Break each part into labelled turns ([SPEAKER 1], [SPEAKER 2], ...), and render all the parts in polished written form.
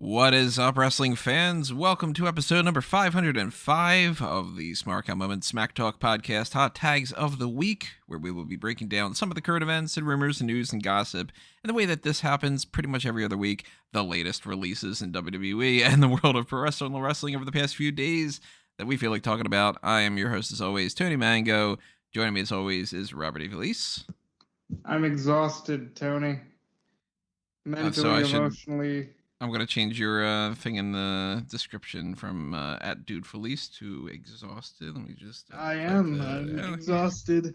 [SPEAKER 1] What is up, wrestling fans? Welcome to episode number 505 of the Smark Moment Smack Talk podcast, Hot Tags of the Week, where we will be breaking down some of the current events and rumors and news and gossip. And the way that this happens pretty much every other week, the latest releases in WWE and the world of professional wrestling over the past few days that we feel like talking about. I am your host, as always, Tony Mango. Joining me, as always, is Robert Evelise.
[SPEAKER 2] I'm exhausted, Tony. Mentally, emotionally.
[SPEAKER 1] I'm going to change your thing in the description from at Dude Felice to exhausted. Let me just...
[SPEAKER 2] I'm exhausted.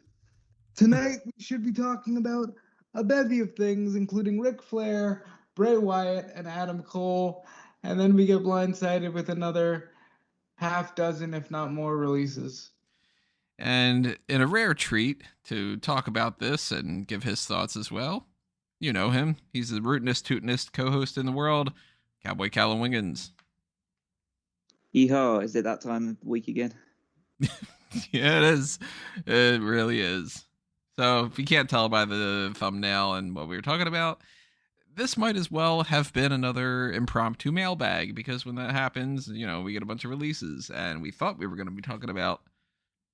[SPEAKER 2] Tonight, we should be talking about a bevy of things, including Ric Flair, Bray Wyatt, and Adam Cole. And then we get blindsided with another half dozen, if not more, releases.
[SPEAKER 1] And in a rare treat to talk about this and give his thoughts as well, you know him. He's the rootinest, tootinest co-host in the world, Cowboy Callum Wiggins.
[SPEAKER 3] Yeehaw, is it that time of week again?
[SPEAKER 1] Yeah, it is. It really is. So if you can't tell by the thumbnail and what we were talking about, this might as well have been another impromptu mailbag, because when that happens, we get a bunch of releases, and we thought we were going to be talking about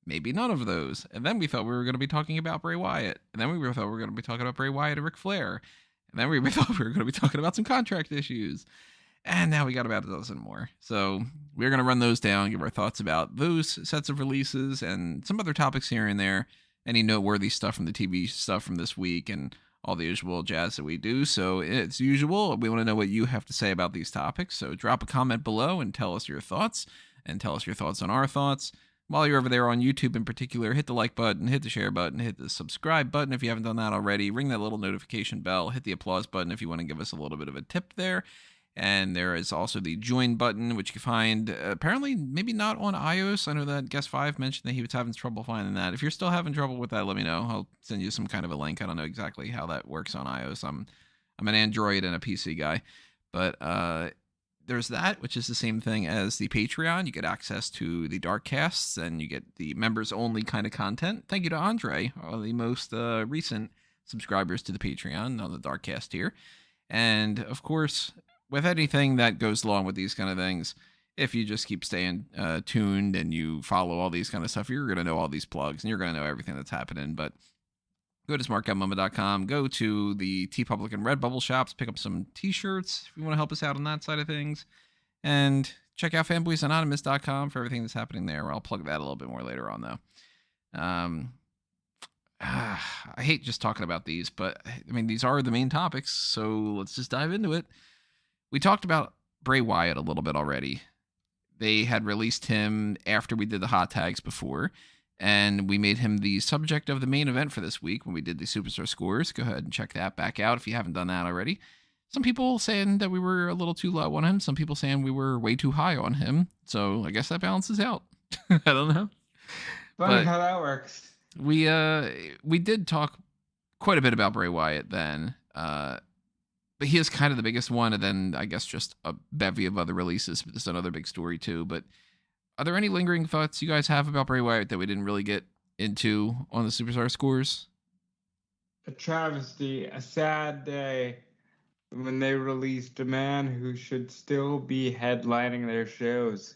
[SPEAKER 1] maybe none of those. And then we thought we were going to be talking about Bray Wyatt. And then we thought we were going to be talking about Bray Wyatt and Ric Flair. And then we thought we were going to be talking about some contract issues. And now we got about a dozen more. So we're going to run those down, give our thoughts about those sets of releases and some other topics here and there. Any noteworthy stuff from the TV stuff from this week and all the usual jazz that we do. So as usual, we want to know what you have to say about these topics. So drop a comment below and tell us your thoughts, and tell us your thoughts on our thoughts. While you're over there on YouTube in particular, hit the like button, hit the share button, hit the subscribe button if you haven't done that already. Ring that little notification bell, hit the applause button if you want to give us a little bit of a tip there. And there is also the join button, which you can find apparently maybe not on iOS. I know that Guest 5 mentioned that he was having trouble finding that. If you're still having trouble with that, let me know. I'll send you some kind of a link. I don't know exactly how that works on iOS. I'm an Android and a PC guy. But there's that, which is the same thing as the Patreon. You get access to the dark casts, and you get the members only kind of content. Thank you to Andre, the most recent subscribers to the Patreon on the dark cast here. And of course, with anything that goes along with these kind of things, if you just keep staying tuned and you follow all these kind of stuff, you're going to know all these plugs and you're going to know everything that's happening. But go to smartcatmama.com, go to the TeePublic and Redbubble shops, pick up some t-shirts if you want to help us out on that side of things, and check out fanboysanonymous.com for everything that's happening there. I'll plug that a little bit more later on, though. I hate just talking about these, but I mean, these are the main topics, so let's just dive into it. We talked about Bray Wyatt a little bit already. They had released him after we did the hot tags before, and we made him the subject of the main event for this week when we did the Superstar scores. Go ahead and check that back out if you haven't done that already. Some people saying that we were a little too low on him. Some people saying we were way too high on him. So I guess that balances out. I don't know.
[SPEAKER 2] Funny how that works.
[SPEAKER 1] We did talk quite a bit about Bray Wyatt then. But he is kind of the biggest one, and then I guess just a bevy of other releases. But it's another big story too. But are there any lingering thoughts you guys have about Bray Wyatt that we didn't really get into on the Superstar scores?
[SPEAKER 2] A travesty, a sad day when they released a man who should still be headlining their shows.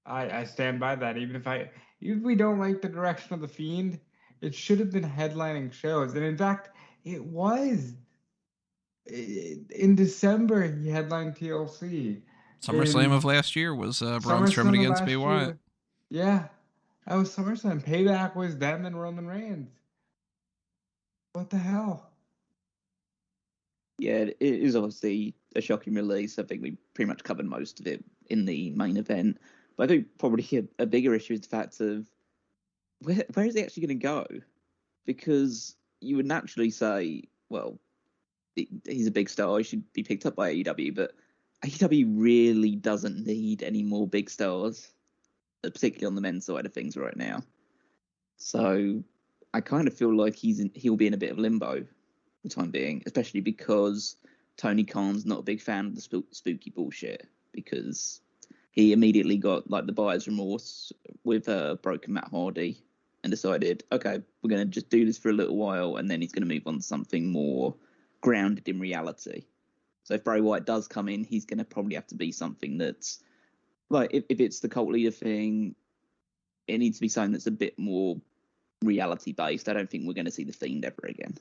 [SPEAKER 2] I stand by that. Even if we don't like the direction of The Fiend, it should have been headlining shows. And in fact, it was. In December, he headlined TLC.
[SPEAKER 1] SummerSlam of last year was Braun Strowman against Bray Wyatt.
[SPEAKER 2] Yeah, that was SummerSlam. Payback was them and Roman Reigns. What the hell?
[SPEAKER 3] Yeah, it is obviously a shocking release. I think we pretty much covered most of it in the main event. But I think probably a bigger issue is the fact of where is he actually going to go? Because you would naturally say, well, he's a big star, he should be picked up by AEW, but AEW really doesn't need any more big stars, particularly on the men's side of things right now. So I kind of feel like he'll be in a bit of limbo for the time being, especially because Tony Khan's not a big fan of the spooky bullshit, because he immediately got like the buyer's remorse with broken Matt Hardy and decided, okay, we're going to just do this for a little while, and then he's going to move on to something more grounded in reality. So if Bray Wyatt does come in, he's going to probably have to be something that's like if it's the cult leader thing, it needs to be something that's a bit more reality based. I don't think we're going to see the Fiend ever again.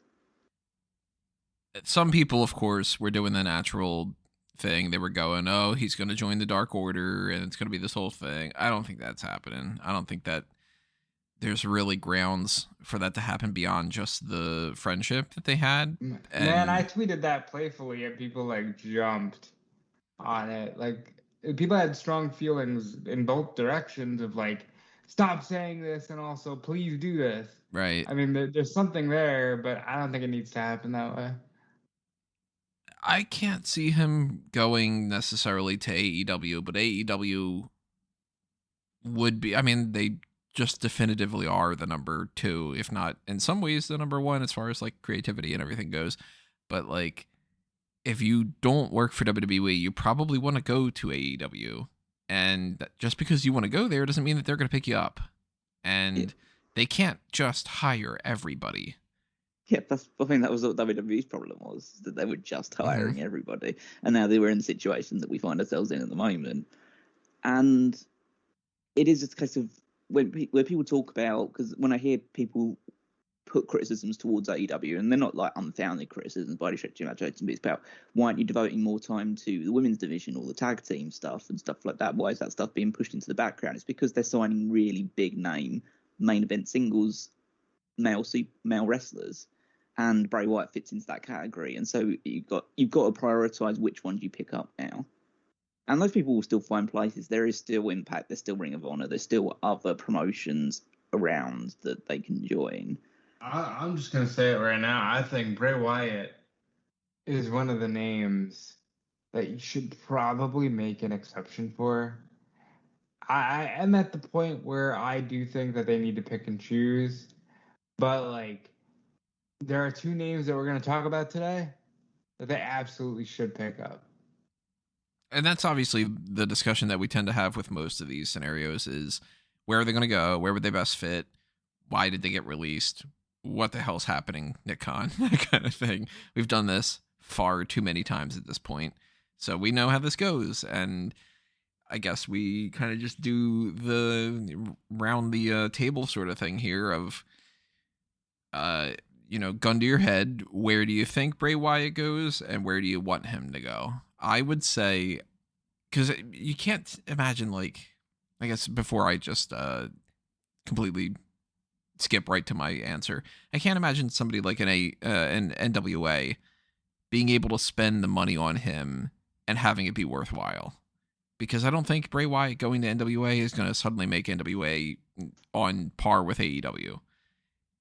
[SPEAKER 1] Some people, of course, were doing the natural thing. They were going, oh, he's going to join the Dark Order and it's going to be this whole thing. I don't think that's happening. I don't think that there's really grounds for that to happen beyond just the friendship that they had.
[SPEAKER 2] Man, I tweeted that playfully and people like jumped on it. Like people had strong feelings in both directions of like, stop saying this and also please do this.
[SPEAKER 1] Right.
[SPEAKER 2] I mean, there's something there, but I don't think it needs to happen that way.
[SPEAKER 1] I can't see him going necessarily to AEW, but AEW would be, I mean, they just definitively are the number 2, if not in some ways the number 1 as far as like creativity and everything goes. But like, if you don't work for WWE, you probably want to go to AEW. And just because you want to go there doesn't mean that they're going to pick you up. And they can't just hire everybody.
[SPEAKER 3] Yeah, I think that was what WWE's problem was, that they were just hiring everybody. And now they were in the situation that we find ourselves in at the moment. And it is just a case of when people talk about, because when I hear people put criticisms towards AEW, and they're not like unfounded criticisms by any stretch of the imagination, but it's about why aren't you devoting more time to the women's division or the tag team stuff and stuff like that? Why is that stuff being pushed into the background? It's because they're signing really big name main event singles male wrestlers, and Bray Wyatt fits into that category. And so you've got to prioritize which ones you pick up now. And those people will still find places. There is still Impact. There's still Ring of Honor. There's still other promotions around that they can join.
[SPEAKER 2] I'm just going to say it right now. I think Bray Wyatt is one of the names that you should probably make an exception for. I am at the point where I do think that they need to pick and choose. But, like, there are 2 names that we're going to talk about today that they absolutely should pick up.
[SPEAKER 1] And that's obviously the discussion that we tend to have with most of these scenarios is where are they going to go? Where would they best fit? Why did they get released? What the hell's happening, Nick Khan? That kind of thing. We've done this far too many times at this point. So we know how this goes. And I guess we kind of just do the round the table sort of thing here of, gun to your head. Where do you think Bray Wyatt goes and where do you want him to go? I would say, because you can't imagine, like, I guess before I just completely skip right to my answer, I can't imagine somebody like an NWA being able to spend the money on him and having it be worthwhile. Because I don't think Bray Wyatt going to NWA is going to suddenly make NWA on par with AEW.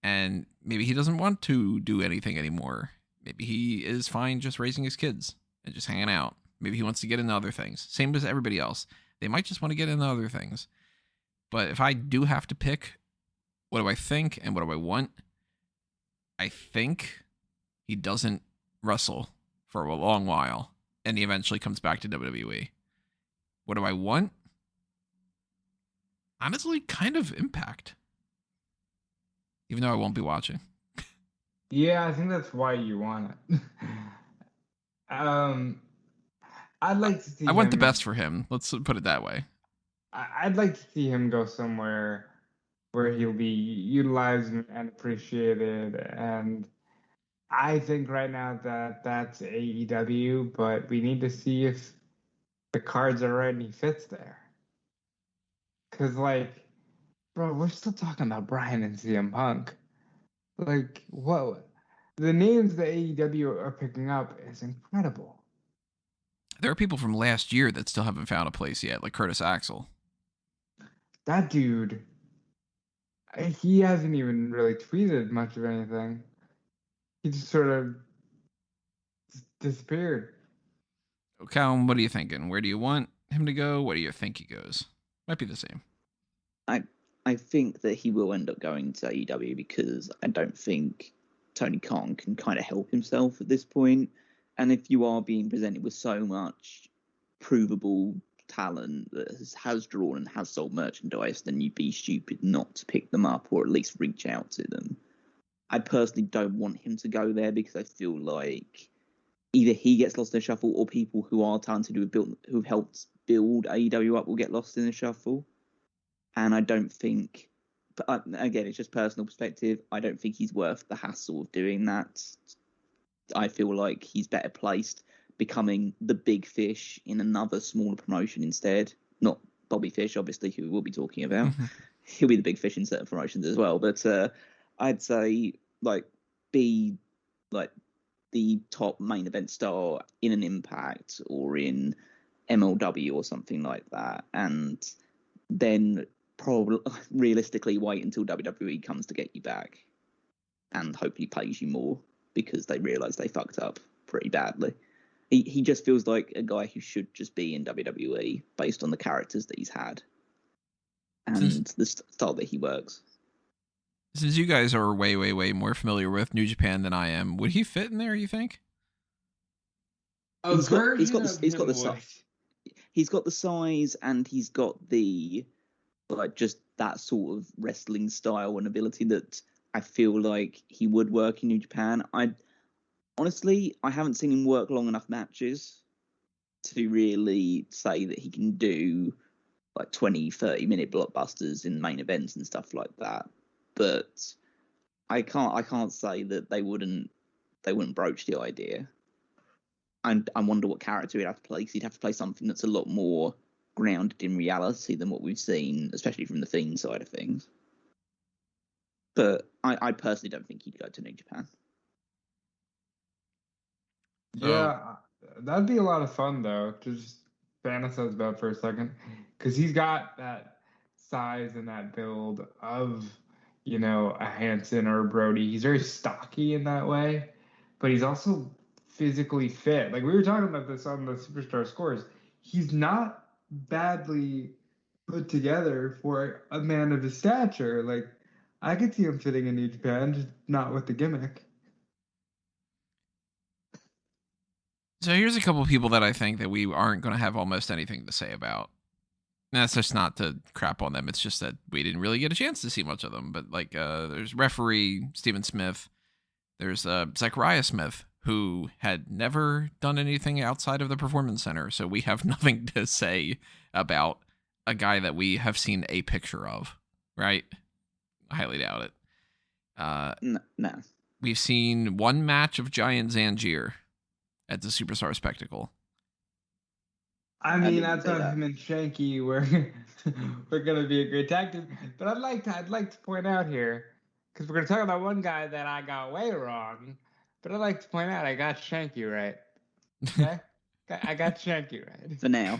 [SPEAKER 1] And maybe he doesn't want to do anything anymore. Maybe he is fine just raising his kids and just hanging out. Maybe he wants to get into other things. Same as everybody else. They might just want to get into other things. But if I do have to pick, what do I think and what do I want? I think he doesn't wrestle for a long while and he eventually comes back to WWE. What do I want? Honestly, kind of Impact. Even though I won't be watching.
[SPEAKER 2] Yeah, I think that's why you want it. I'd like to see.
[SPEAKER 1] I want the best for him. Let's put it that way.
[SPEAKER 2] I'd like to see him go somewhere where he'll be utilized and appreciated. And I think right now that that's AEW, but we need to see if the cards are right and he fits there. Because, like, bro, we're still talking about Bryan and CM Punk. Like, what? The names that AEW are picking up is incredible.
[SPEAKER 1] There are people from last year that still haven't found a place yet, like Curtis Axel.
[SPEAKER 2] That dude, he hasn't even really tweeted much of anything. He just sort of disappeared.
[SPEAKER 1] Callum, what are you thinking? Where do you want him to go? Where do you think he goes? Might be the same.
[SPEAKER 3] I think that he will end up going to AEW because I don't think Tony Khan can kind of help himself at this point. And if you are being presented with so much provable talent that has drawn and has sold merchandise, then you'd be stupid not to pick them up or at least reach out to them. I personally don't want him to go there because I feel like either he gets lost in the shuffle, or people who are talented who've helped build AEW up will get lost in the shuffle. And I don't think, but again, it's just personal perspective, I don't think he's worth the hassle of doing that. I feel like he's better placed becoming the big fish in another smaller promotion instead. Not Bobby Fish, obviously, who we'll be talking about. He'll be the big fish in certain promotions as well. But I'd say be the top main event star in an Impact or in MLW or something like that, and then probably realistically wait until WWE comes to get you back and hopefully pays you more because they realise they fucked up pretty badly. He just feels like a guy who should just be in WWE based on the characters that he's had and the style that he works.
[SPEAKER 1] Since you guys are way, way, way more familiar with New Japan than I am, would he fit in there, you think?
[SPEAKER 3] He's got the size. He's got the size, and he's got the just that sort of wrestling style and ability that I feel like he would work in New Japan. Honestly, I haven't seen him work long enough matches to really say that he can do 20, 30-minute blockbusters in main events and stuff like that. But I can't say that they wouldn't broach the idea. And I wonder what character he'd have to play. 'Cause he'd have to play something that's a lot more grounded in reality than what we've seen, especially from the Fiend side of things. But I personally don't think he'd go to New Japan.
[SPEAKER 2] Yeah, that'd be a lot of fun, though, to just fantasize about for a second. Because he's got that size and that build of, a Hanson or a Brody. He's very stocky in that way, but he's also physically fit. Like, we were talking about this on the Superstar Scores. He's not badly put together for a man of his stature. Like, I could see him fitting in New Japan, just not with the gimmick.
[SPEAKER 1] So here's a couple of people that I think that we aren't going to have almost anything to say about. And that's just not to crap on them. It's just that we didn't really get a chance to see much of them. But there's referee Stephen Smith. There's Zechariah Smith, who had never done anything outside of the Performance Center. So we have nothing to say about a guy that we have seen a picture of, right? I highly doubt it.
[SPEAKER 3] No.
[SPEAKER 1] We've seen one match of Giant Zanjeer at the Superstar Spectacle.
[SPEAKER 2] I mean, I thought him and Shanky were going to be a great tag team. But I'd like to point out here, because we're going to talk about one guy that I got way wrong, but I'd like to point out I got Shanky right. Okay? I got Shanky right.
[SPEAKER 3] For now.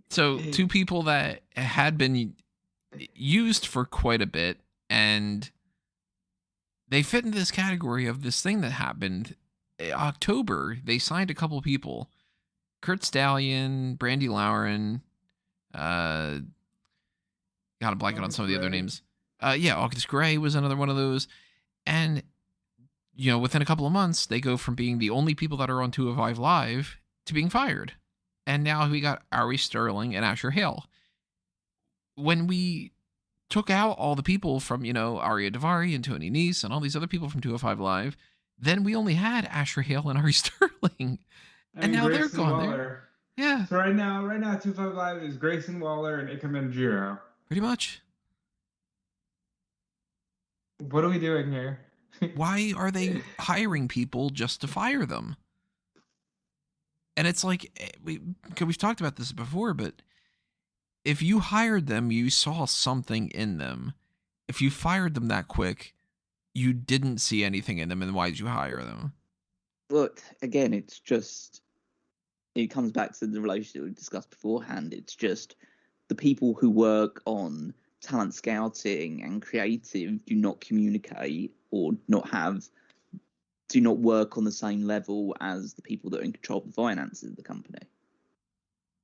[SPEAKER 1] So, two people that had been used for quite a bit, and they fit into this category of this thing that happened. October, they signed a couple people. Kurt Stallion, Brandy Lauren, got a blanket on some of the other names. August Gray was another one of those. And, within a couple of months, they go from being the only people that are on 205 Live to being fired. And now we got Ari Sterling and Asher Hale. When we took out all the people from, Arya Daivari and Tony Nese and all these other people from 205 Live, then we only had Asher Hale and Ari Sterling. And now
[SPEAKER 2] Grayson
[SPEAKER 1] they're gone
[SPEAKER 2] Waller.
[SPEAKER 1] there. Yeah.
[SPEAKER 2] So right now, 205 Live is Grayson Waller and Ikemen Jiro.
[SPEAKER 1] Pretty much.
[SPEAKER 2] What are we doing here?
[SPEAKER 1] Why are they hiring people just to fire them? And it's like, we've talked about this before, but if you hired them, you saw something in them. If you fired them that quick, you didn't see anything in them, and why did you hire them?
[SPEAKER 3] Look, again, it comes back to the relationship we discussed beforehand. It's just the people who work on talent scouting and creative do not communicate or do not work on the same level as the people that are in control of the finances of the company.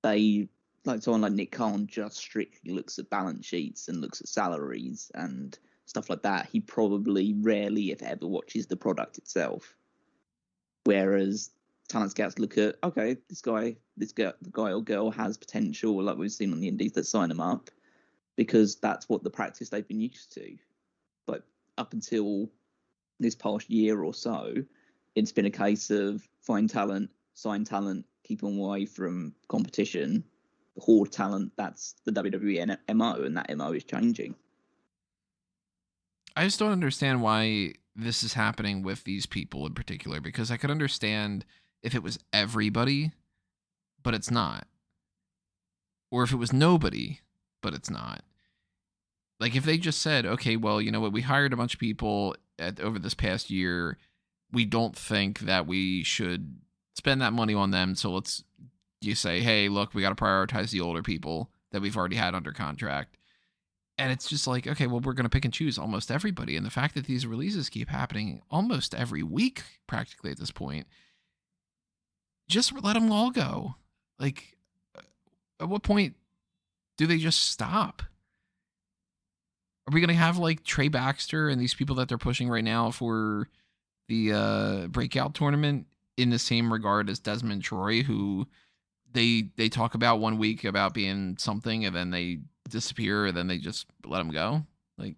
[SPEAKER 3] They, like someone like Nick Khan, just strictly looks at balance sheets and looks at salaries and stuff like that. He probably rarely, if ever, watches the product itself. Whereas talent scouts look at, okay, the guy or girl has potential, like we've seen on the indies, that sign them up, because that's what the practice they've been used to. But up until this past year or so, it's been a case of find talent, sign talent, keep them away from competition, hoard talent. That's the WWE MO, and that MO is changing.
[SPEAKER 1] I just don't understand why this is happening with these people in particular, because I could understand if it was everybody, but it's not. Or if it was nobody, but it's not. Like if they just said, okay, well, you know what, we hired a bunch of people over this past year. We don't think that we should spend that money on them. So you say, hey, look, we got to prioritize the older people that we've already had under contract. And it's just like, okay, well, we're going to pick and choose almost everybody. And the fact that these releases keep happening almost every week, practically at this point, just let them all go. Like, at what point do they just stop? Are we going to have like Trey Baxter and these people that they're pushing right now for the breakout tournament in the same regard as Desmond Troy, who they talk about one week about being something and then they disappear and then they just let them go? Like,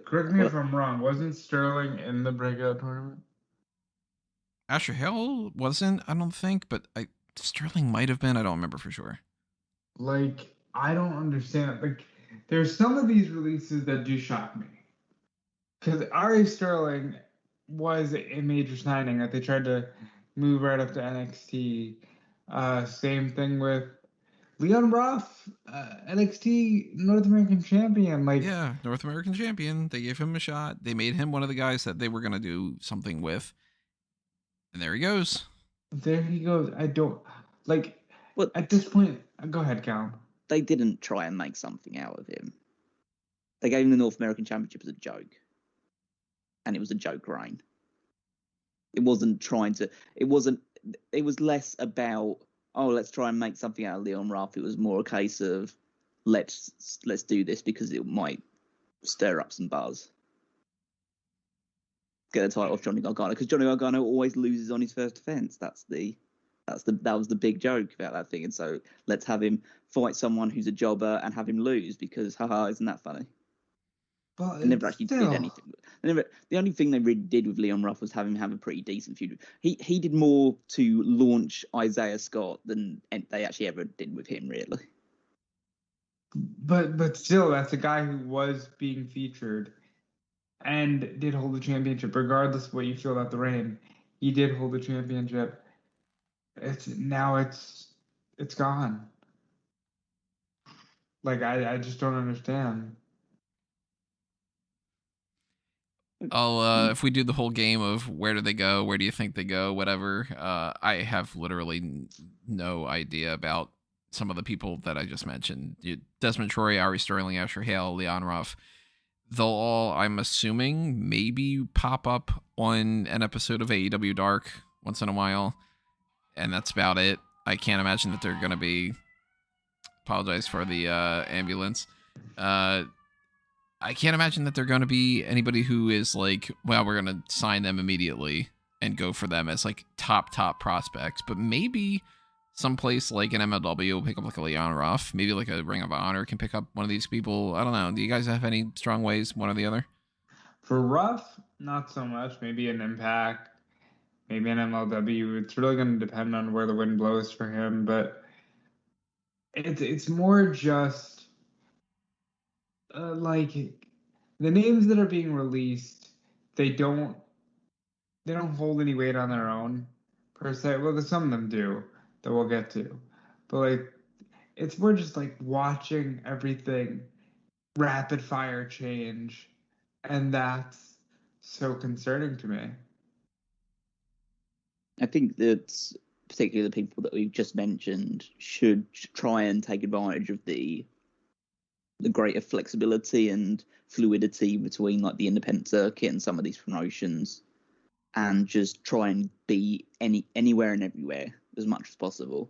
[SPEAKER 2] correct me if I'm wrong, wasn't Sterling in the breakout tournament?
[SPEAKER 1] Asher Hale wasn't, I don't think, but Sterling might have been. I don't remember for sure.
[SPEAKER 2] Like, I don't understand. Like, there's some of these releases that do shock me. Because Ari Sterling was a major signing that they tried to move right up to NXT. Same thing with Leon Ruff, NXT North American Champion. Like,
[SPEAKER 1] yeah, North American Champion. They gave him a shot. They made him one of the guys that they were going to do something with. And there he goes.
[SPEAKER 2] There he goes. I don't... Like, at this point... Go ahead, Cal.
[SPEAKER 3] They didn't try and make something out of him. They gave him the North American Championship as a joke. And it was a joke reign. It wasn't trying to... It was less about, let's try and make something out of Leon Ruff. It was more a case of, let's do this because it might stir up some buzz. Get a title off Johnny Gargano, because Johnny Gargano always loses on his first defense. That was the big joke about that thing. And so let's have him fight someone who's a jobber and have him lose because, isn't that funny?
[SPEAKER 2] But
[SPEAKER 3] they never actually did anything. The only thing they really did with Leon Ruff was have him have a pretty decent feud. He did more to launch Isaiah Scott than they actually ever did with him, really.
[SPEAKER 2] But still, that's a guy who was being featured and did hold the championship, regardless of what you feel about the reign. He did hold the championship. It's gone. Like, I just don't understand.
[SPEAKER 1] If we do the whole game of where do they go, where do you think they go, whatever, I have literally no idea about some of the people that I just mentioned. Desmond Troy, Ari Sterling, Asher Hale, Leon Ruff. They'll all, I'm assuming, maybe pop up on an episode of AEW Dark once in a while. And that's about it. I can't imagine that they're going to be... Apologize for the ambulance. I can't imagine that they're going to be anybody who is like, well, we're going to sign them immediately and go for them as like top prospects. But maybe someplace like an MLW will pick up like a Leon Ruff. Maybe like a Ring of Honor can pick up one of these people. I don't know. Do you guys have any strong ways, one or the other?
[SPEAKER 2] For Ruff, not so much. Maybe an Impact. Maybe an MLW. It's really going to depend on where the wind blows for him. But it's more just... like the names that are being released, they don't hold any weight on their own per se. Well, some of them do that we'll get to, but like it's more just like watching everything rapid fire change, and that's so concerning to me.
[SPEAKER 3] I think that particularly the people that we've just mentioned should try and take advantage of the greater flexibility and fluidity between like the independent circuit and some of these promotions, and just try and be anywhere and everywhere as much as possible.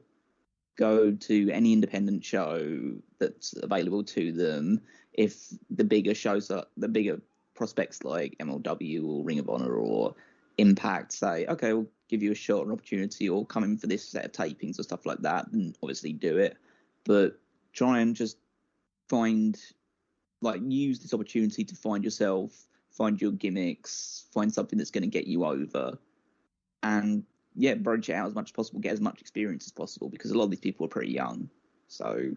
[SPEAKER 3] Go to any independent show that's available to them. If the bigger shows are the bigger prospects like MLW or Ring of Honor or Impact say, okay, we'll give you a shot or opportunity or come in for this set of tapings or stuff like that, then obviously do it. But try and just use this opportunity to find yourself find your gimmicks, find something that's going to get you over, and branch it out as much as possible, get as much experience as possible, because a lot of these people are pretty young, so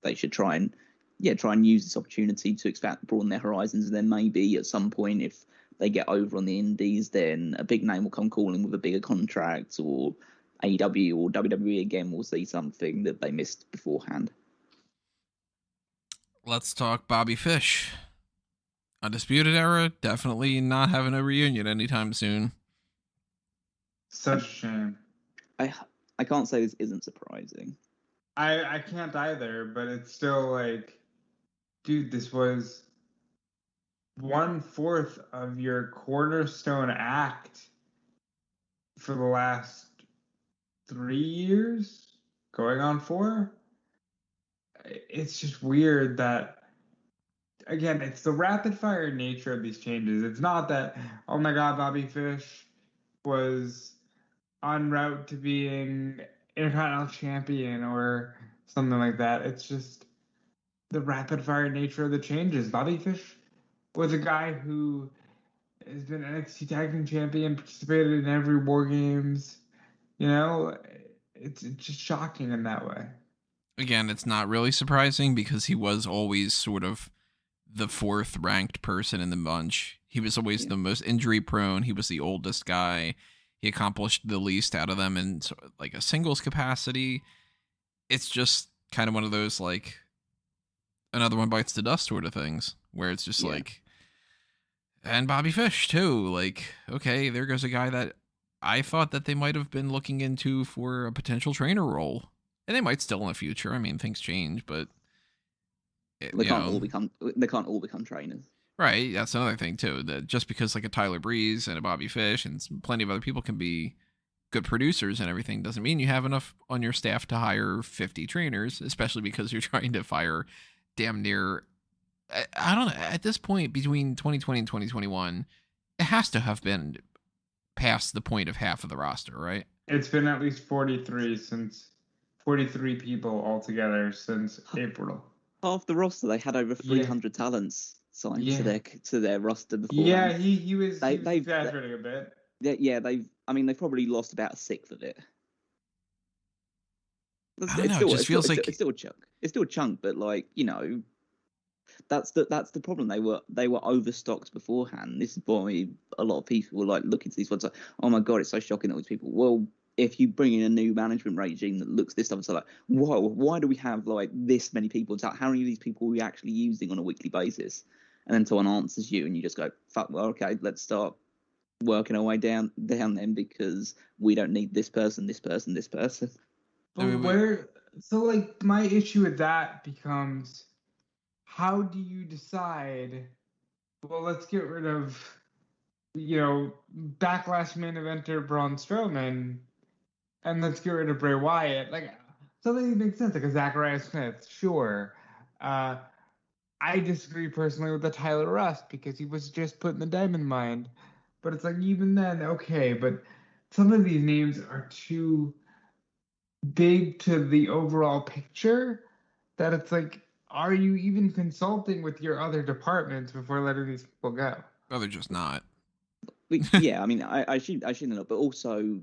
[SPEAKER 3] they should try and use this opportunity to expand, broaden their horizons, and then maybe at some point, if they get over on the indies, then a big name will come calling with a bigger contract, or AEW or WWE again will see something that they missed beforehand.
[SPEAKER 1] Let's talk Bobby Fish. Undisputed Era, definitely not having a reunion anytime soon.
[SPEAKER 2] Such a shame.
[SPEAKER 3] I can't say this isn't surprising.
[SPEAKER 2] I can't either, but it's still like, dude, this was 1/4 of your cornerstone act for the last 3 years, going on 4. It's just weird that, again, it's the rapid fire nature of these changes. It's not that, oh my God, Bobby Fish was en route to being Intercontinental Champion or something like that. It's just the rapid fire nature of the changes. Bobby Fish was a guy who has been NXT Tag Team Champion, participated in every War Games. You know, it's just shocking in that way.
[SPEAKER 1] Again, it's not really surprising because he was always sort of the 4th ranked person in the bunch. He was always the most injury prone. He was the oldest guy. He accomplished the least out of them in like a singles capacity. It's just kind of one of those like another one bites the dust sort of things where it's just like, and Bobby Fish too. Like, okay, there goes a guy that I thought that they might have been looking into for a potential trainer role. And they might still in the future. I mean, things change, but
[SPEAKER 3] they can't all become trainers.
[SPEAKER 1] Right, that's another thing too. That just because like a Tyler Breeze and a Bobby Fish and plenty of other people can be good producers and everything doesn't mean you have enough on your staff to hire 50 trainers, especially because you're trying to fire damn near, I don't know, at this point between 2020 and 2021, it has to have been past the point of half of the roster, right?
[SPEAKER 2] It's been at least 43 people altogether since April.
[SPEAKER 3] Half the roster, they had over 300 talents signed to their roster before.
[SPEAKER 2] Yeah, he was exaggerating a bit.
[SPEAKER 3] They've probably lost about a sixth of it.
[SPEAKER 1] It just feels like
[SPEAKER 3] it's still a chunk. It's still a chunk, but like, you know, that's the problem. They were overstocked beforehand. This is why a lot of people were like looking to these ones like, oh my God, it's so shocking that all these people. Well, if you bring in a new management regime that looks this stuff, it's like, whoa, why do we have like this many people? How many of these people are we actually using on a weekly basis? And then someone answers you, and you just go, fuck, well, okay, let's start working our way down then, because we don't need this person.
[SPEAKER 2] But so like my issue with that becomes, how do you decide, well, let's get rid of, you know, Backlash main eventer Braun Strowman, and let's get rid of Bray Wyatt. Like, something that makes sense, like a Zechariah Smith, sure. I disagree personally with the Tyler Rust because he was just put in the Diamond Mine. But it's like, even then, okay, but some of these names are too big to the overall picture that it's like, are you even consulting with your other departments before letting these people go?
[SPEAKER 1] No, they're just not.
[SPEAKER 3] Yeah, I mean, I shouldn't know, but also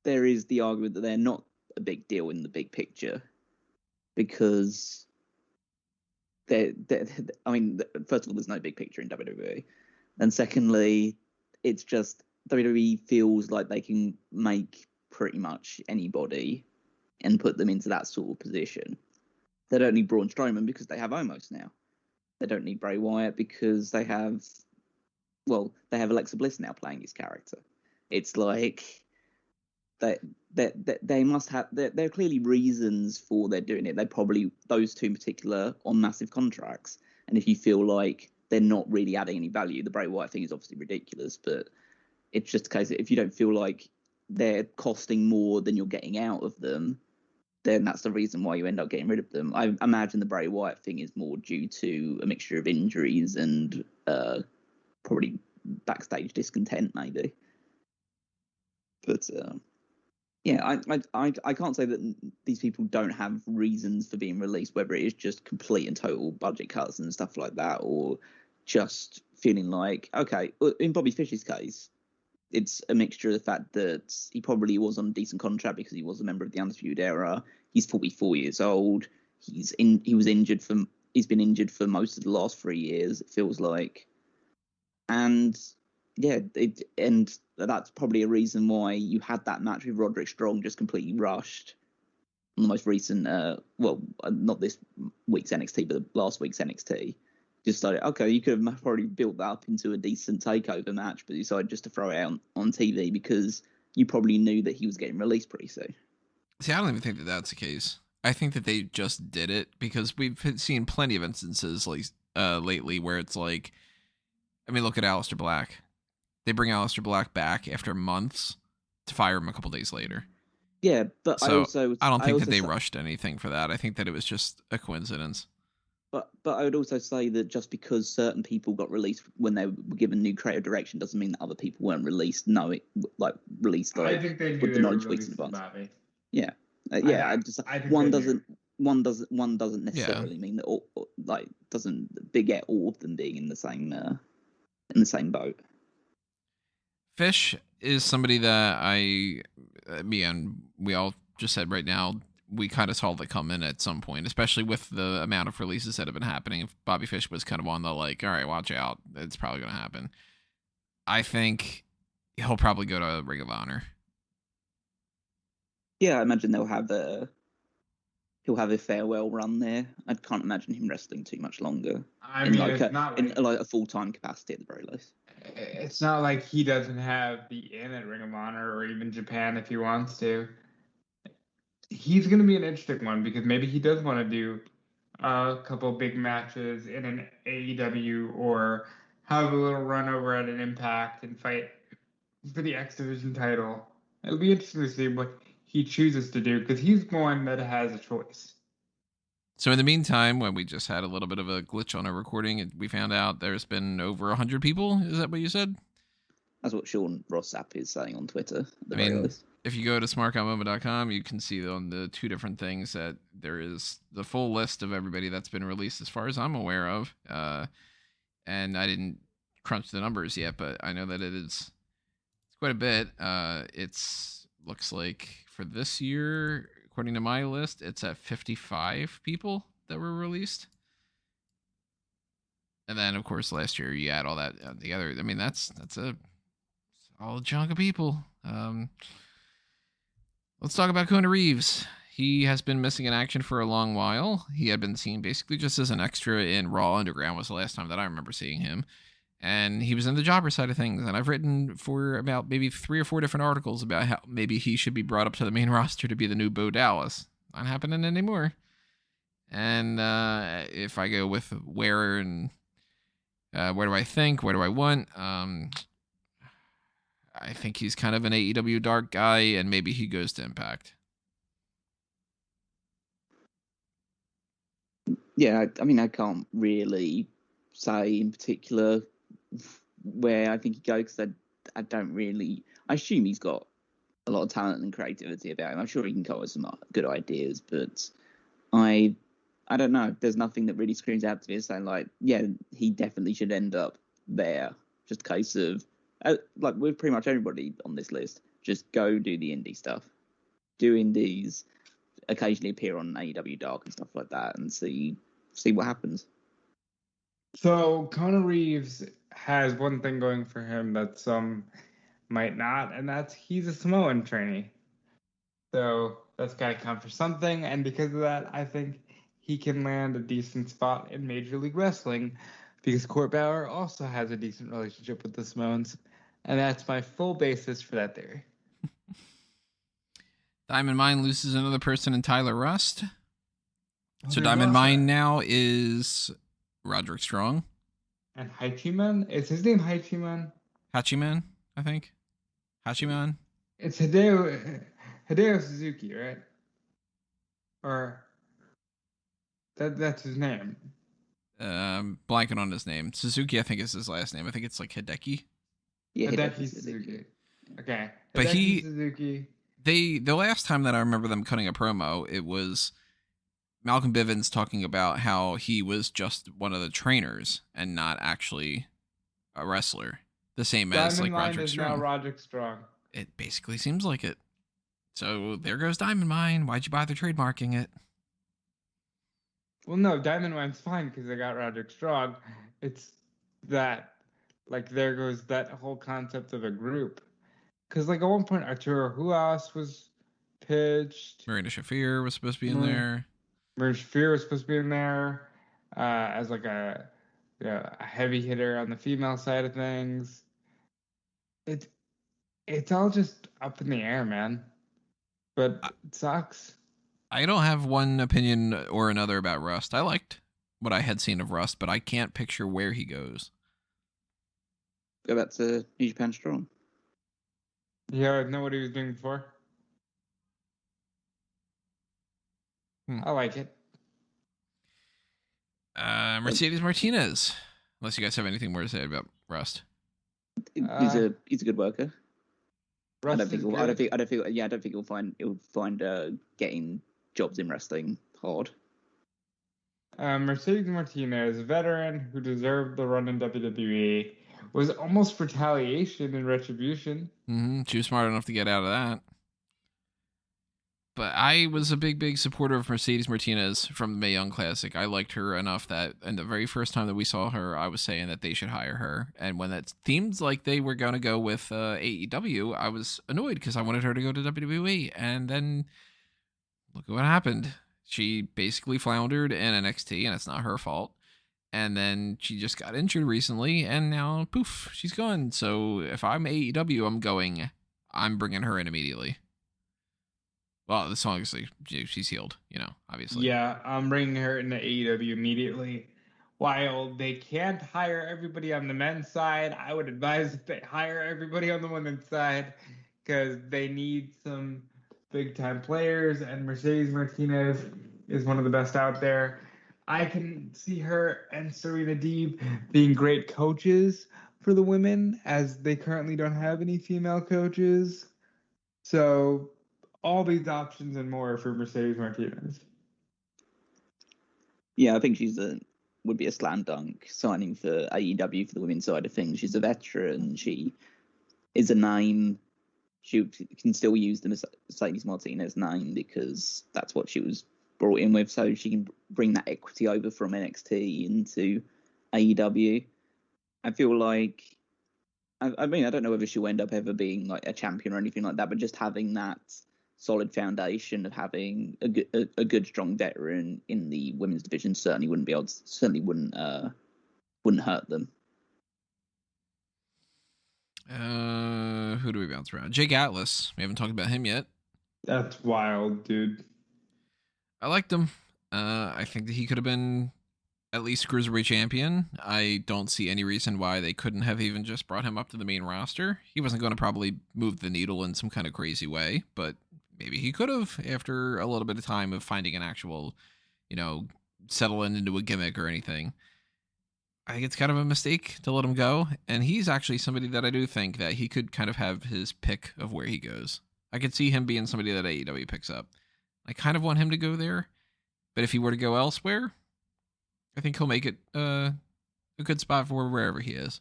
[SPEAKER 3] there is the argument that they're not a big deal in the big picture because I mean, first of all, there's no big picture in WWE, and secondly, it's just WWE feels like they can make pretty much anybody and put them into that sort of position. They don't need Braun Strowman because they have Omos now. They don't need Bray Wyatt because they have Alexa Bliss now playing his character. It's like they must have. There are clearly reasons for they're doing it. They probably, those two in particular, on massive contracts. And if you feel like they're not really adding any value, the Bray Wyatt thing is obviously ridiculous. But it's just a case that if you don't feel like they're costing more than you're getting out of them, then that's the reason why you end up getting rid of them. I imagine the Bray Wyatt thing is more due to a mixture of injuries and probably backstage discontent, maybe. But I can't say that these people don't have reasons for being released, whether it is just complete and total budget cuts and stuff like that, or just feeling like, okay, in Bobby Fish's case, it's a mixture of the fact that he probably was on a decent contract because he was a member of the Undisputed Era. He's 44 years old. He's been injured for most of the last 3 years, it feels like. And yeah, and that's probably a reason why you had that match with Roderick Strong just completely rushed on the most recent, not this week's NXT, but last week's NXT. Just like, okay, you could have probably built that up into a decent takeover match, but you decided just to throw it out on TV because you probably knew that he was getting released pretty soon.
[SPEAKER 1] See, I don't even think that that's the case. I think that they just did it because we've seen plenty of instances like lately where it's like, I mean, look at Aleister Black. They bring Aleister Black back after months to fire him a couple days later.
[SPEAKER 3] Yeah, but
[SPEAKER 1] so I don't think that they rushed anything for that. I think that it was just a coincidence.
[SPEAKER 3] But I would also say that just because certain people got released when they were given new creative direction doesn't mean that other people weren't released. Released
[SPEAKER 2] I think they knew
[SPEAKER 3] with the knowledge weeks in advance. Yeah, one doesn't necessarily mean that all, doesn't beget all of them being in the same boat.
[SPEAKER 1] Fish is somebody that me and we all just said right now, we kind of saw that come in at some point, especially with the amount of releases that have been happening. If Bobby Fish was kind of on the like, all right, watch out, it's probably going to happen. I think he'll probably go to Ring of Honor.
[SPEAKER 3] Yeah, I imagine he'll have a farewell run there. I can't imagine him wrestling too much longer. In a full-time capacity at the very least.
[SPEAKER 2] It's not like he doesn't have the in at Ring of Honor or even Japan if he wants to. He's going to be an interesting one because maybe he does want to do a couple big matches in an AEW or have a little run over at an Impact and fight for the X Division title. It'll be interesting to see what he chooses to do because he's one that has a choice.
[SPEAKER 1] So in the meantime, when we just had a little bit of a glitch on our recording, we found out there's been over 100 people. Is that what you said?
[SPEAKER 3] That's what Sean Rossap is saying on Twitter.
[SPEAKER 1] If you go to smarkonmoment.com, you can see on the two different things that there is the full list of everybody that's been released as far as I'm aware of. And I didn't crunch the numbers yet, but I know that it's quite a bit. It's looks like for this year, according to my list, it's at 55 people that were released. And then, of course, last year you add all that together. I mean, that's a solid chunk of people. Let's talk about Kofi Reeves. He has been missing in action for a long while. He had been seen basically just as an extra in Raw Underground was the last time that I remember seeing him. And he was in the jobber side of things. And I've written for about maybe 3 or 4 different articles about how maybe he should be brought up to the main roster to be the new Bo Dallas. Not happening anymore. And if I go with where and where do I think, where do I want, I think he's kind of an AEW Dark guy, and maybe he goes to Impact.
[SPEAKER 3] Yeah, I mean, I can't really say in particular where I think he goes because I don't really. I assume he's got a lot of talent and creativity about him. I'm sure he can come up with some good ideas, but I don't know. There's nothing that really screams out to me saying like, yeah, he definitely should end up there. Just a case of like with pretty much everybody on this list, just go do the indie stuff, do indies, occasionally appear on AEW Dark and stuff like that, and see what happens.
[SPEAKER 2] So Kofi Reeves has one thing going for him that some might not, and that's he's a Samoan trainee. So that's got to count for something, and because of that, I think he can land a decent spot in Major League Wrestling because Court Bauer also has a decent relationship with the Samoans, and that's my full basis for that theory.
[SPEAKER 1] Diamond Mine loses another person in Tyler Rust. So Diamond Mine now is Roderick Strong.
[SPEAKER 2] And Hachiman? Is his name Hachiman?
[SPEAKER 1] Hachiman, I think. Hachiman?
[SPEAKER 2] It's Hideo Suzuki, right? Or that's his name.
[SPEAKER 1] Blanking on his name. Suzuki, I think, is his last name. I think it's like Hideki.
[SPEAKER 3] Yeah,
[SPEAKER 2] Hideki Suzuki. Okay.
[SPEAKER 1] But
[SPEAKER 2] Suzuki.
[SPEAKER 1] The last time that I remember them cutting a promo, it was Malcolm Bivens talking about how he was just one of the trainers and not actually a wrestler, the same as
[SPEAKER 2] Diamond
[SPEAKER 1] like
[SPEAKER 2] Mine
[SPEAKER 1] Roderick
[SPEAKER 2] is now
[SPEAKER 1] Strong.
[SPEAKER 2] Roderick Strong.
[SPEAKER 1] It basically seems like it. So there goes Diamond Mine. Why'd you bother trademarking it?
[SPEAKER 2] Well, no, Diamond Mine's fine because they got Roderick Strong. It's that, like, there goes that whole concept of a group. Because, like, at one point, Arturo Huas was pitched.
[SPEAKER 1] Marina Shafir was supposed to be in there.
[SPEAKER 2] Marina Shafir was supposed to be in there as, like, a heavy hitter on the female side of things. It's all just up in the air, man. But it sucks.
[SPEAKER 1] I don't have one opinion or another about Rust. I liked what I had seen of Rust, but I can't picture where he goes.
[SPEAKER 3] Go back to New Japan Strong.
[SPEAKER 2] Yeah, I know what he was doing before. I like it.
[SPEAKER 1] Mercedes Martinez. Unless you guys have anything more to say about Rust.
[SPEAKER 3] He's a good worker. I don't think he'll find getting jobs in wrestling hard.
[SPEAKER 2] Mercedes Martinez, a veteran who deserved the run in WWE, was almost retaliation and retribution.
[SPEAKER 1] She was smart enough to get out of that. But I was a big supporter of Mercedes Martinez from the Mae Young Classic. I liked her enough that, and the very first time that we saw her, I was saying that they should hire her. And when that seemed like they were going to go with AEW, I was annoyed because I wanted her to go to WWE. And then look at what happened. She basically floundered in NXT, and it's not her fault. And then she just got injured recently, and now, poof, she's gone. So if I'm AEW, I'm bringing her in immediately. Well, this obviously she's healed, obviously.
[SPEAKER 2] Yeah, I'm bringing her into AEW immediately. While they can't hire everybody on the men's side, I would advise that they hire everybody on the women's side because they need some big-time players, and Mercedes Martinez is one of the best out there. I can see her and Serena Deeb being great coaches for the women, as they currently don't have any female coaches. So all these options and more for Mercedes Martinez.
[SPEAKER 3] Yeah, I think would be a slam dunk signing for AEW for the women's side of things. She's a veteran. She is a name. She can still use the Mercedes Martinez name because that's what she was brought in with. So she can bring that equity over from NXT into AEW. I feel like, I mean, I don't know whether she'll end up ever being like a champion or anything like that, but just having that solid foundation of having a good strong veteran in the women's division certainly wouldn't hurt them.
[SPEAKER 1] Who do we bounce around? Jake Atlas. We haven't talked about him yet.
[SPEAKER 2] That's wild, dude.
[SPEAKER 1] I liked him. I think that he could have been at least Cruiserweight champion. I don't see any reason why they couldn't have even just brought him up to the main roster. He wasn't going to probably move the needle in some kind of crazy way, but maybe he could have after a little bit of time of finding an actual, settling into a gimmick or anything. I think it's kind of a mistake to let him go, and he's actually somebody that I do think that he could kind of have his pick of where he goes. I could see him being somebody that AEW picks up. I kind of want him to go there, but if he were to go elsewhere, I think he'll make it a good spot for wherever he is.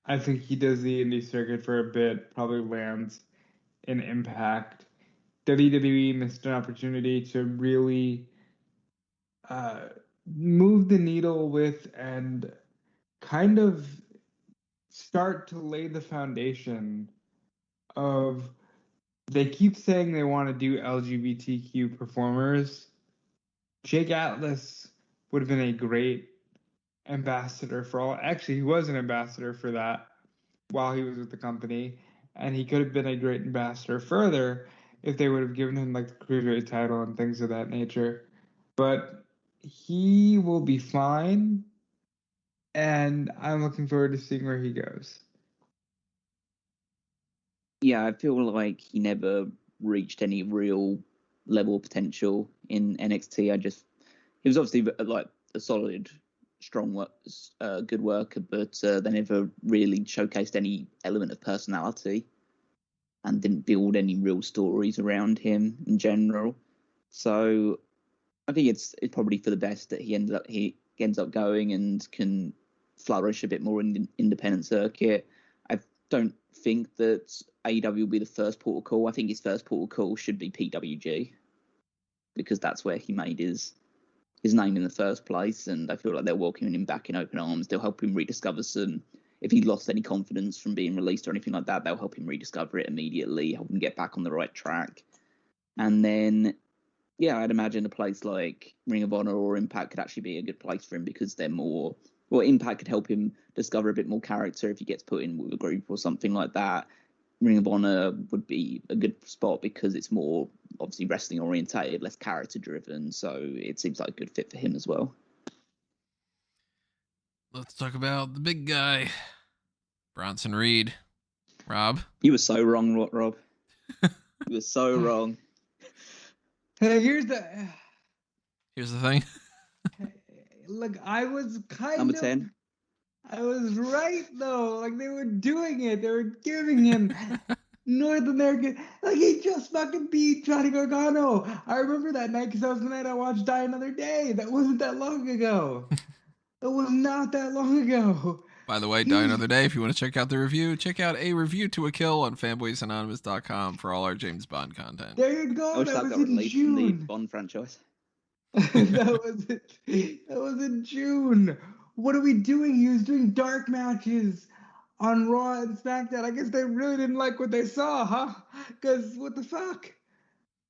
[SPEAKER 2] I think he does the indie circuit for a bit, probably lands in Impact. WWE missed an opportunity to really move the needle with and kind of start to lay the foundation of, they keep saying they want to do LGBTQ performers. Jake Atlas would have been a great ambassador for all. Actually, he was an ambassador for that while he was with the company, and he could have been a great ambassador further if they would have given him like the cruiserweight title and things of that nature. But he will be fine, and I'm looking forward to seeing where he goes.
[SPEAKER 3] Yeah, I feel like he never reached any real level of potential in NXT. He was obviously like a solid, strong, good worker, but they never really showcased any element of personality and didn't build any real stories around him in general. So I think it's probably for the best that he ends up going and can flourish a bit more in the independent circuit. I don't think that AEW will be the first port of call. I think his first port of call should be PWG, because that's where he made his name in the first place, and I feel like they're welcoming him back in open arms. They'll help him rediscover if he lost any confidence from being released or anything like that, they'll help him rediscover it immediately, help him get back on the right track. And then, yeah, I'd imagine a place like Ring of Honor or Impact could actually be a good place for him, because they're more... Well, Impact could help him discover a bit more character if he gets put in with a group or something like that. Ring of Honor would be a good spot because it's more, obviously, wrestling orientated, less character driven. So it seems like a good fit for him as well.
[SPEAKER 1] Let's talk about the big guy, Bronson Reed. Rob?
[SPEAKER 3] You were so wrong, Rob. You were so wrong.
[SPEAKER 2] Hey, here's the
[SPEAKER 1] thing.
[SPEAKER 2] Look, I was
[SPEAKER 3] Number 10.
[SPEAKER 2] I was right though. Like, they were doing it. They were giving him North American. Like, he just fucking beat Johnny Gargano. I remember that night because that was the night I watched Die Another Day. That wasn't that long ago. It was not that long ago.
[SPEAKER 1] By the way, Die Another Day, if you want to check out the review, check out A Review to a Kill on fanboysanonymous.com for all our James Bond content.
[SPEAKER 2] There you go.
[SPEAKER 3] I wish that got released from the Bond franchise.
[SPEAKER 2] That was in June. What are we doing? He was doing dark matches on Raw and SmackDown. I guess they really didn't like what they saw, huh? Because what the fuck?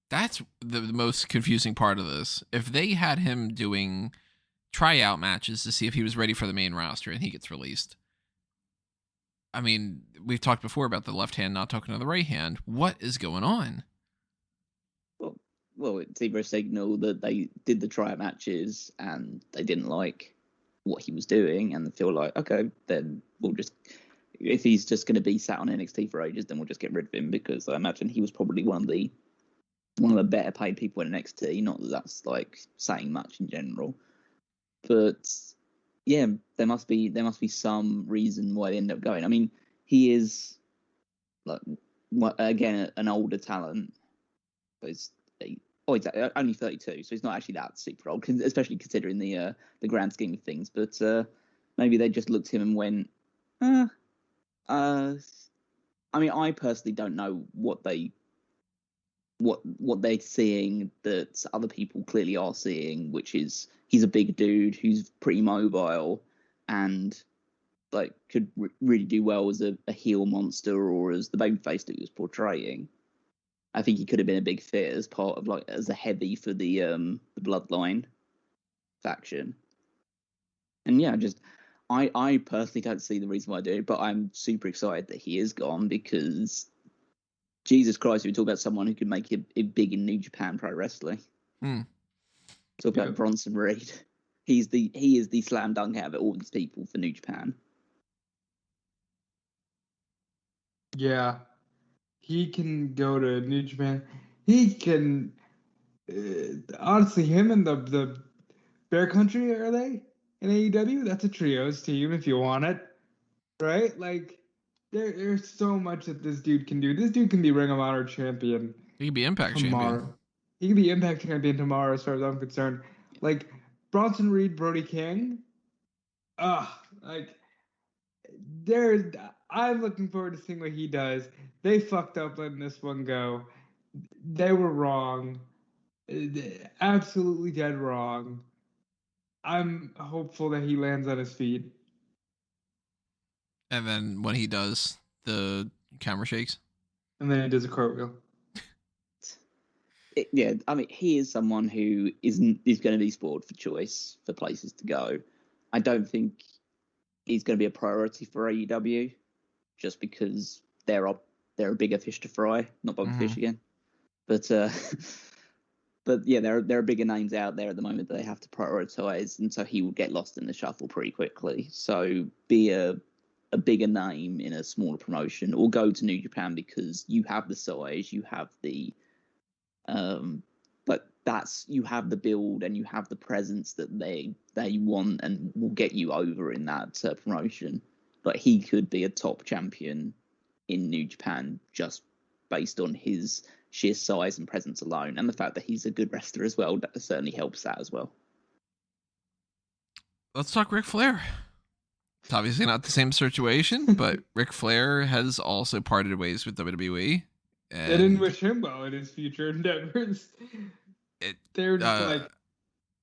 [SPEAKER 1] That's the most confusing part of this. If they had him doing tryout matches to see if he was ready for the main roster and he gets released. I mean, we've talked before about the left hand not talking to the right hand. What is going on?
[SPEAKER 3] Well, it's either a signal that they did the tryout matches and they didn't like what he was doing and feel like, okay, then we'll just, if he's just going to be sat on NXT for ages, then we'll just get rid of him, because I imagine he was probably one of the better paid people in NXT. Not that that's like saying much in general, but yeah, there must be some reason why they end up going. I mean, he is like, again, an older talent. He's only 32, so he's not actually that super old, especially considering the grand scheme of things. But maybe they just looked at him and went, I mean, I personally don't know what they're seeing that other people clearly are seeing, which is he's a big dude who's pretty mobile and like could really do well as a heel monster or as the babyface that he was portraying. I think he could have been a big fit as part of as a heavy for the Bloodline faction. And yeah, I personally don't see the reason why I do it, but I'm super excited that he is gone, because Jesus Christ, we talk about someone who could make it big in New Japan Pro Wrestling. Talk about Bronson Reed. He is the slam dunk out of all these people for New Japan.
[SPEAKER 2] Yeah. He can go to New Japan. He can, honestly, him and the Bear Country, are they in AEW? That's a trios team if you want it, right? Like, there's so much that this dude can do. This dude can be Ring of Honor champion.
[SPEAKER 1] He could be Impact
[SPEAKER 2] tomorrow.
[SPEAKER 1] champion.
[SPEAKER 2] He could be Impact champion tomorrow, as far as I'm concerned. Like, Bronson Reed, Brody King. I'm looking forward to seeing what he does. They fucked up letting this one go. They were wrong. Absolutely dead wrong. I'm hopeful that he lands on his feet.
[SPEAKER 1] And then when he does, the camera shakes.
[SPEAKER 2] And then he does a cartwheel.
[SPEAKER 3] Yeah, I mean, he is someone who is going to be spoiled for choice for places to go. I don't think he's going to be a priority for AEW, just because they're a bigger fish to fry, not Bobby Fish again. But yeah, there are bigger names out there at the moment that they have to prioritize, and so he will get lost in the shuffle pretty quickly. So be a bigger name in a smaller promotion, or go to New Japan, because you have the size, you have the you have the build and you have the presence that they want and will get you over in that promotion. But he could be a top champion in New Japan just based on his sheer size and presence alone, and the fact that he's a good wrestler as well. That certainly helps that as well.
[SPEAKER 1] Let's talk Ric Flair. It's obviously not the same situation, but Ric Flair has also parted ways with WWE.
[SPEAKER 2] They didn't wish him well in his future endeavors. They're just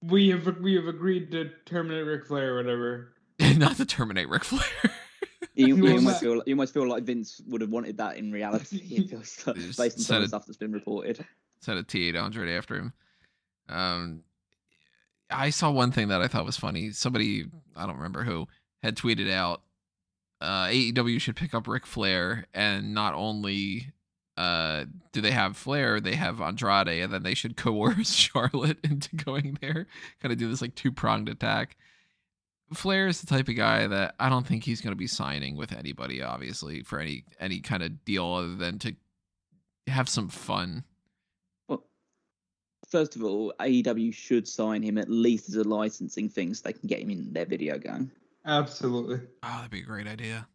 [SPEAKER 2] we have agreed to terminate Ric Flair or whatever.
[SPEAKER 1] Not to terminate Ric Flair.
[SPEAKER 3] You almost feel like Vince would have wanted that in reality. It feels like, based on some of the stuff that's been reported.
[SPEAKER 1] Set a T800 after him. I saw one thing that I thought was funny. Somebody, I don't remember who, had tweeted out AEW should pick up Ric Flair, and not only do they have Flair, they have Andrade, and then they should coerce Charlotte into going there. Kind of do this like two-pronged attack. Flair is the type of guy that I don't think he's going to be signing with anybody, obviously, for any kind of deal other than to have some fun.
[SPEAKER 3] Well, first of all, AEW should sign him at least as a licensing thing so they can get him in their video game.
[SPEAKER 2] Absolutely.
[SPEAKER 1] Oh, that'd be a great idea.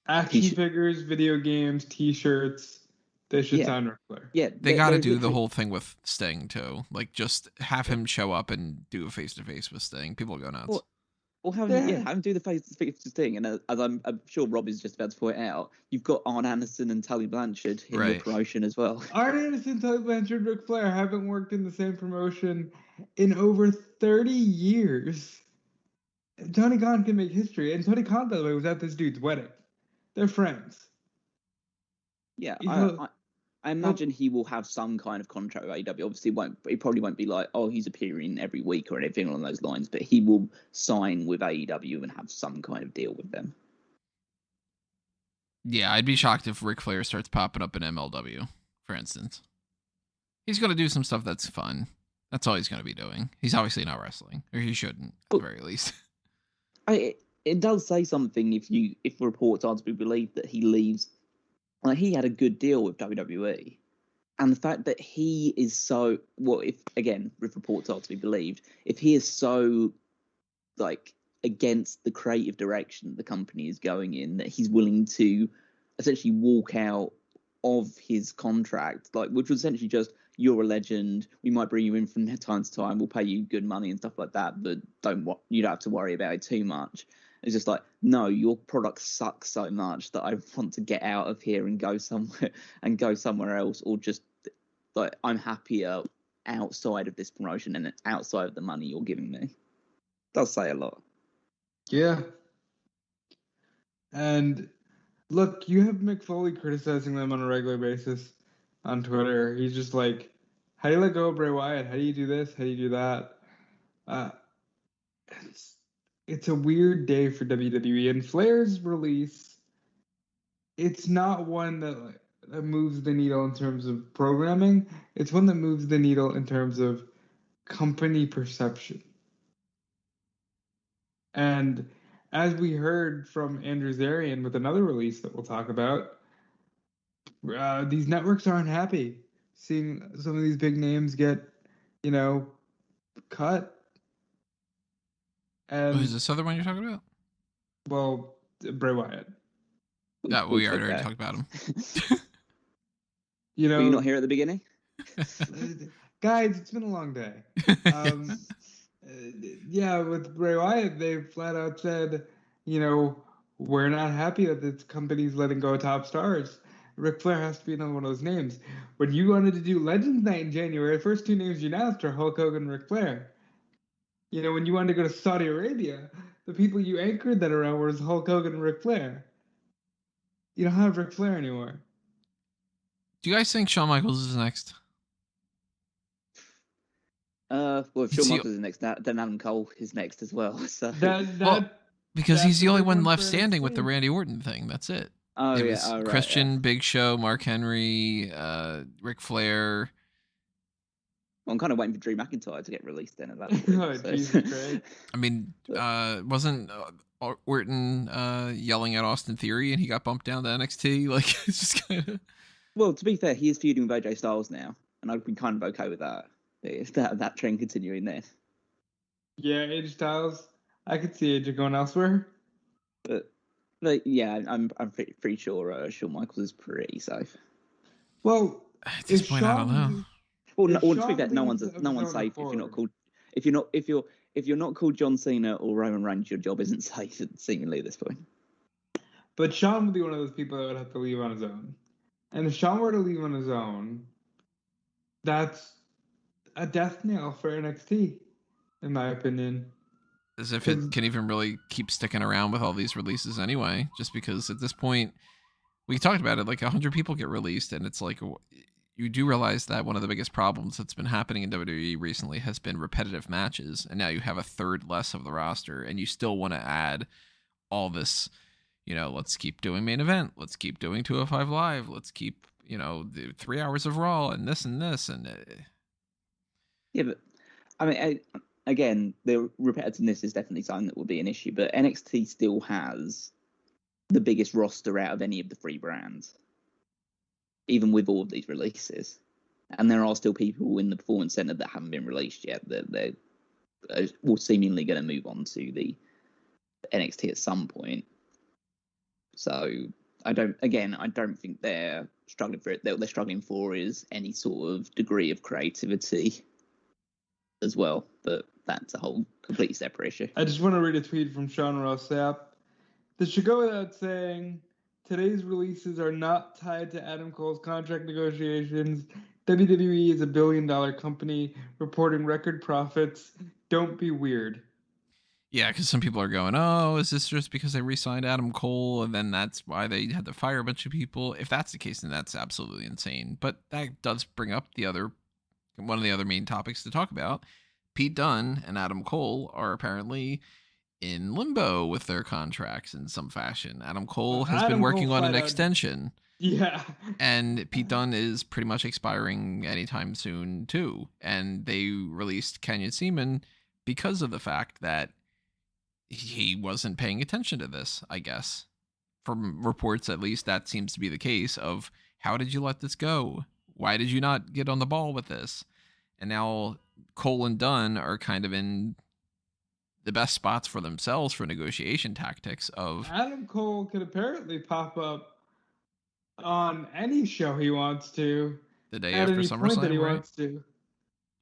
[SPEAKER 2] Action figures, video games, T-shirts. They should sign Ric Flair.
[SPEAKER 3] Yeah,
[SPEAKER 1] they got to do the whole thing with Sting too. Like, just have him show up and do a face-to-face with Sting. People go nuts.
[SPEAKER 3] Or have him do the face-to-face thing. And as I'm sure Rob is just about to point out, you've got Arn Anderson and Tully Blanchard in your promotion as well.
[SPEAKER 2] Arn Anderson, Tully Blanchard, Ric Flair haven't worked in the same promotion in over 30 years. Tony Khan can make history. And Tony Khan, by the way, was at this dude's wedding. They're friends.
[SPEAKER 3] Yeah, I imagine he will have some kind of contract with AEW. Obviously, he probably won't be like, oh, he's appearing every week or anything along those lines, but he will sign with AEW and have some kind of deal with them.
[SPEAKER 1] Yeah, I'd be shocked if Ric Flair starts popping up in MLW, for instance. He's going to do some stuff that's fun. That's all he's going to be doing. He's obviously not wrestling, or he shouldn't, at the very least.
[SPEAKER 3] It does say something if reports are to be believed that he leaves. Like, he had a good deal with WWE, and the fact that he is so if reports are to be believed, if he is so like against the creative direction the company is going in, that he's willing to essentially walk out of his contract, like, which was essentially just, you're a legend, we might bring you in from time to time, we'll pay you good money and stuff like that, but you don't have to worry about it too much. It's just like, no, your product sucks so much that I want to get out of here and go somewhere else, or just like, I'm happier outside of this promotion and outside of the money you're giving me. Does say a lot.
[SPEAKER 2] Yeah. And look, you have Mick Foley criticizing them on a regular basis on Twitter. He's just like, how do you let go of Bray Wyatt? How do you do this? How do you do that? It's a weird day for WWE, and Flair's release, it's not one that moves the needle in terms of programming. It's one that moves the needle in terms of company perception. And as we heard from Andrew Zarian with another release that we'll talk about, these networks aren't happy seeing some of these big names get, cut. And
[SPEAKER 1] who's this other one you're talking about?
[SPEAKER 2] Well, Bray Wyatt.
[SPEAKER 1] Yeah, we already talked about him.
[SPEAKER 3] Were you not here at the beginning?
[SPEAKER 2] Guys, it's been a long day. Yeah, with Bray Wyatt, they flat out said, we're not happy that this company's letting go of top stars. Ric Flair has to be another one of those names. When you wanted to do Legends Night in January, the first two names you announced are Hulk Hogan and Ric Flair. When you wanted to go to Saudi Arabia, the people you anchored that around were Hulk Hogan and Ric Flair. You don't have Ric Flair anymore.
[SPEAKER 1] Do you guys think Shawn Michaels is next?
[SPEAKER 3] Well, if Shawn Michaels is next, then Adam Cole is next as well. So
[SPEAKER 1] because he's the only one left standing with the Randy Orton thing. That's it.
[SPEAKER 3] Oh,
[SPEAKER 1] it
[SPEAKER 3] yeah.
[SPEAKER 1] was
[SPEAKER 3] Right,
[SPEAKER 1] Christian,
[SPEAKER 3] yeah.
[SPEAKER 1] Big Show, Mark Henry, Ric Flair.
[SPEAKER 3] Well, I'm kind of waiting for Drew McIntyre to get released then at that point.
[SPEAKER 2] Jesus Christ.
[SPEAKER 1] I mean, wasn't Orton yelling at Austin Theory and he got bumped down to NXT? Like, it's just kind of...
[SPEAKER 3] Well, to be fair, he is feuding with AJ Styles now, and I've been kind of okay with that. That trend continuing there.
[SPEAKER 2] Yeah, AJ Styles. I could see AJ going elsewhere.
[SPEAKER 3] But yeah, I'm pretty sure Shawn Michaels is pretty safe.
[SPEAKER 2] Well,
[SPEAKER 1] At this point, I don't know.
[SPEAKER 3] Well,
[SPEAKER 2] if
[SPEAKER 3] to be
[SPEAKER 2] Shawn
[SPEAKER 3] fair, no
[SPEAKER 2] leaves
[SPEAKER 3] one's
[SPEAKER 2] of
[SPEAKER 3] no
[SPEAKER 2] his
[SPEAKER 3] one's
[SPEAKER 2] own
[SPEAKER 3] safe if you're not
[SPEAKER 2] accord-
[SPEAKER 3] called if you're not called John Cena or Roman Reigns, your job isn't safe seemingly at this point.
[SPEAKER 2] But Shawn would be one of those people that would have to leave on his own. And if Shawn were to leave on his own, that's a death knell for NXT, in my opinion.
[SPEAKER 1] As if it can even really keep sticking around with all these releases anyway, just because at this point, we talked about it, like 100 people get released, and it's like, you do realize that one of the biggest problems that's been happening in WWE recently has been repetitive matches, and now you have a third less of the roster, and you still want to add all this, let's keep doing main event, let's keep doing 205 Live, let's keep, the 3 hours of Raw, and this and this, and...
[SPEAKER 3] Yeah, but, I mean, again, the repetitiveness is definitely something that will be an issue, but NXT still has the biggest roster out of any of the three brands, even with all of these releases. And there are still people in the Performance Center that haven't been released yet that they're seemingly going to move on to the NXT at some point. So I don't think they're struggling for it. What they're struggling for is any sort of degree of creativity as well, but that's a whole completely separate issue.
[SPEAKER 2] I just want to read a tweet from Sean Ross Sapp. This should go without saying, today's releases are not tied to Adam Cole's contract negotiations. WWE is a billion-dollar company reporting record profits. Don't be weird.
[SPEAKER 1] Yeah, because some people are going, oh, is this just because they re-signed Adam Cole and then that's why they had to fire a bunch of people? If that's the case, then that's absolutely insane. But that does bring up one of the other main topics to talk about. Pete Dunne and Adam Cole are apparently in limbo with their contracts in some fashion. Adam Cole has been working on an extension.
[SPEAKER 2] Yeah.
[SPEAKER 1] And Pete Dunne is pretty much expiring anytime soon, too. And they released Canyon Ceman because of the fact that he wasn't paying attention to this, I guess. From reports, at least, that seems to be the case of, how did you let this go? Why did you not get on the ball with this? And now Cole and Dunne are kind of in the best spots for themselves for negotiation tactics of...
[SPEAKER 2] Adam Cole could apparently pop up on any show he wants to.
[SPEAKER 1] The day
[SPEAKER 2] at
[SPEAKER 1] after
[SPEAKER 2] any point that he
[SPEAKER 1] SummerSlam, right?
[SPEAKER 2] wants to.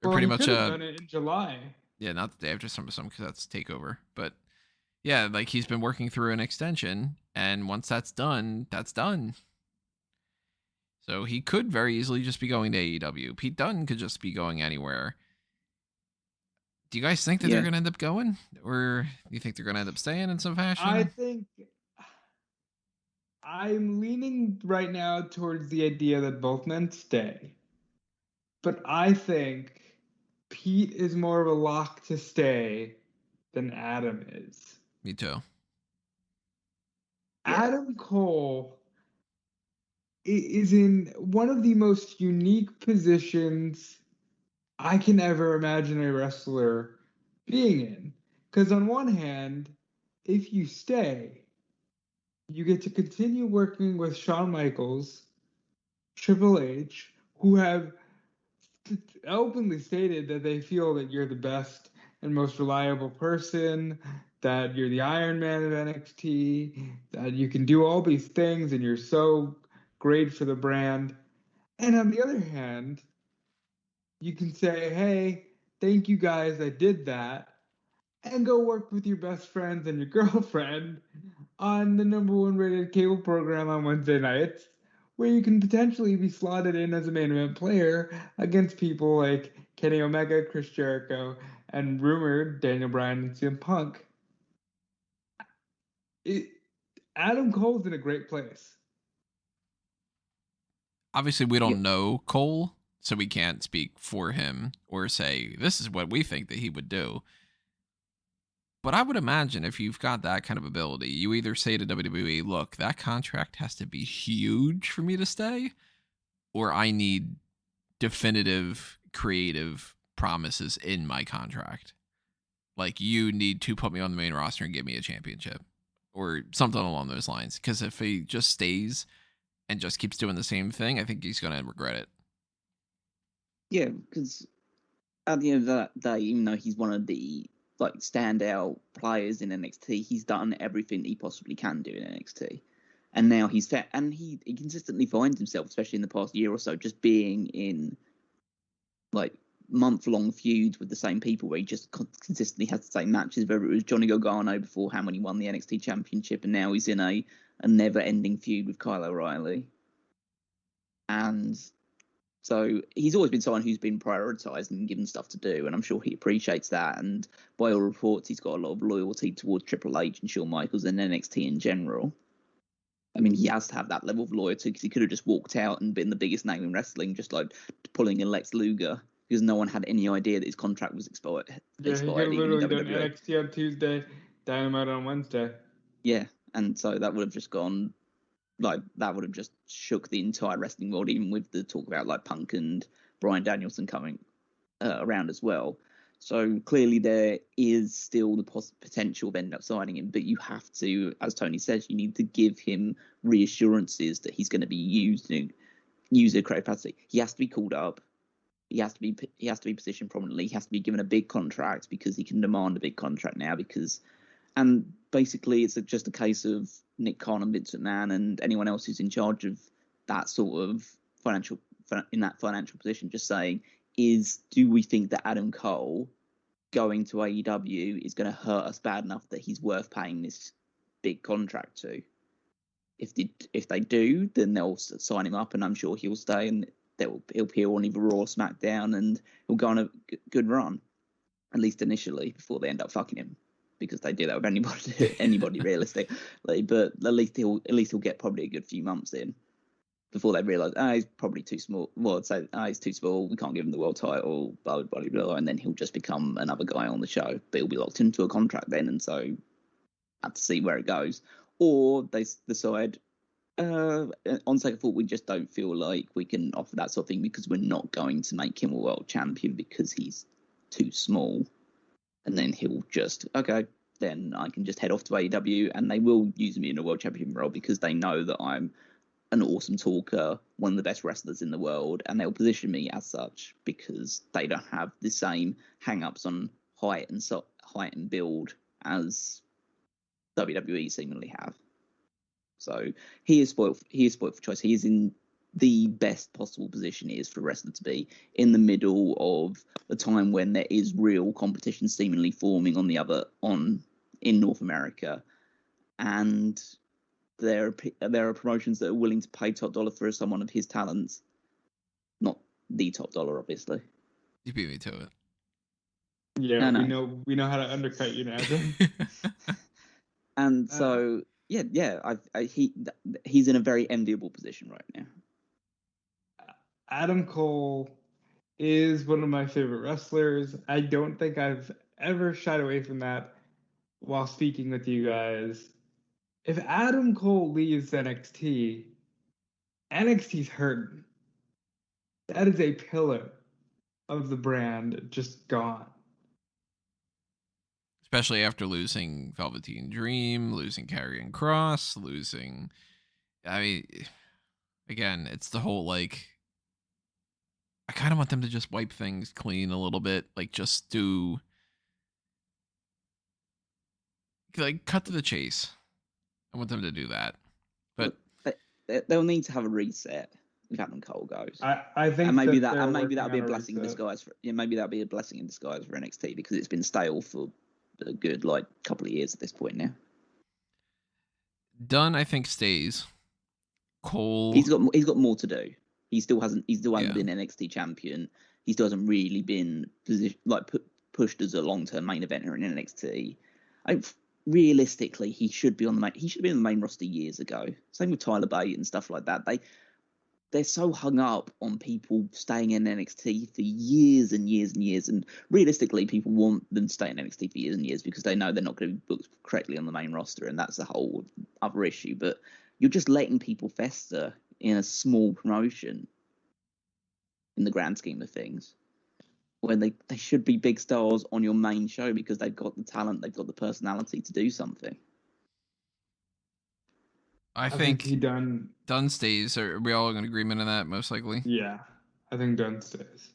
[SPEAKER 1] Or
[SPEAKER 2] Well,
[SPEAKER 1] pretty
[SPEAKER 2] he
[SPEAKER 1] much
[SPEAKER 2] could have done it in July.
[SPEAKER 1] Yeah, not the day after SummerSlam because that's TakeOver. But yeah, like he's been working through an extension, and once that's done, that's done. So he could very easily just be going to AEW. Pete Dunne could just be going anywhere. Do you guys think that they're going to end up going? Or do you think they're going to end up staying in some fashion?
[SPEAKER 2] I think I'm leaning right now towards the idea that both men stay. But I think Pete is more of a lock to stay than Adam is.
[SPEAKER 1] Me too.
[SPEAKER 2] Adam Cole is in one of the most unique positions I can ever imagine a wrestler being in. Because on one hand, if you stay, you get to continue working with Shawn Michaels, Triple H, who have openly stated that they feel that you're the best and most reliable person, that you're the Iron Man of NXT, that you can do all these things and you're so great for the brand. And on the other hand, you can say, hey, thank you guys, I did that, and go work with your best friends and your girlfriend on the #1 rated cable program on Wednesday nights, where you can potentially be slotted in as a main event player against people like Kenny Omega, Chris Jericho, and rumored Daniel Bryan and CM Punk. Adam Cole's in a great place.
[SPEAKER 1] Obviously, we don't know Cole, so we can't speak for him or say, this is what we think that he would do. But I would imagine if you've got that kind of ability, you either say to WWE, look, that contract has to be huge for me to stay, or I need definitive creative promises in my contract. Like, you need to put me on the main roster and give me a championship or something along those lines. Because if he just stays and just keeps doing the same thing, I think he's going to regret it.
[SPEAKER 3] Yeah, because at the end of that day, even though he's one of the standout players in NXT, he's done everything he possibly can do in NXT. And now he's set, and he consistently finds himself, especially in the past year or so, just being in like month-long feuds with the same people where he just consistently has the same matches. Whether it was Johnny Gargano beforehand when he won the NXT Championship, and now he's in a never-ending feud with Kyle O'Reilly. And so he's always been someone who's been prioritised and given stuff to do, and I'm sure he appreciates that. And by all reports, he's got a lot of loyalty towards Triple H and Shawn Michaels and NXT in general. I mean, he has to have that level of loyalty because he could have just walked out and been the biggest name in wrestling, just like pulling a Lex Luger, because no one had any idea that his contract was expired.
[SPEAKER 2] Yeah, he could have literally done NXT on Tuesday, Dynamite on Wednesday.
[SPEAKER 3] Yeah, and so that would have just gone, like, that would have just shook the entire wrestling world, even with the talk about, like, Punk and Bryan Danielson coming around as well. So clearly there is still the potential of ending up signing him, but you have to, as Tony says, you need to give him reassurances that he's going to be used in creative capacity. He has to be called up. He has to be positioned prominently. He has to be given a big contract because he can demand a big contract now. And basically it's just a case of Nick Khan and Vince McMahon and anyone else who's in charge of that sort of financial position, just saying, do we think that Adam Cole going to AEW is going to hurt us bad enough that he's worth paying this big contract to? If they do, then they'll sign him up, and I'm sure he'll stay, and he'll appear on either Raw or SmackDown, and he'll go on a good run, at least initially, before they end up fucking him, because they do that with anybody realistically. But at least he'll get probably a good few months in before they realise, he's probably too small. Well, I'd say, he's too small, we can't give him the world title, blah, blah, blah, blah, and then he'll just become another guy on the show. But he'll be locked into a contract then, and so have to see where it goes. Or they decide, on second thought, we just don't feel like we can offer that sort of thing because we're not going to make him a world champion because he's too small. And then he'll just, okay, then I can just head off to AEW, and they will use me in a world champion role because they know that I'm an awesome talker, one of the best wrestlers in the world, and they'll position me as such because they don't have the same hang-ups on height and build as WWE seemingly have. So he is spoiled for choice. He is in the best possible position he is for a wrestler to be, in the middle of a time when there is real competition seemingly forming in North America, and there are promotions that are willing to pay top dollar for someone of his talents. Not the top dollar, obviously.
[SPEAKER 1] You beat me to it.
[SPEAKER 2] Yeah, no. we know how to undercut you now.
[SPEAKER 3] And so, he's in a very enviable position right now.
[SPEAKER 2] Adam Cole is one of my favorite wrestlers. I don't think I've ever shied away from that while speaking with you guys. If Adam Cole leaves NXT's hurting. That is a pillar of the brand just gone.
[SPEAKER 1] Especially after losing Velveteen Dream, losing Karrion Kross, again, it's the whole, like, I kind of want them to just wipe things clean a little bit. Like, just do, like, cut to the chase. I want them to do that. But
[SPEAKER 3] they'll need to have a reset if Adam Cole goes.
[SPEAKER 2] I think,
[SPEAKER 3] and maybe that'll be a blessing in disguise for NXT, because it's been stale for a good couple of years at this point now.
[SPEAKER 1] Dunne, I think, stays. Cole,
[SPEAKER 3] he's got more to do. He still hasn't been NXT champion. He still hasn't really been pushed as a long-term main eventer in NXT. Realistically, he should be on the main roster years ago. Same with Tyler Bate and stuff like that. They're so hung up on people staying in NXT for years and years and years. And realistically, people want them to stay in NXT for years and years because they know they're not going to be booked correctly on the main roster, and that's a whole other issue. But you're just letting people fester in a small promotion in the grand scheme of things, when they should be big stars on your main show because they've got the talent, they've got the personality to do something.
[SPEAKER 1] I think Dunne stays. Are we all in agreement on that, most likely?
[SPEAKER 2] Yeah, I think Dunne stays.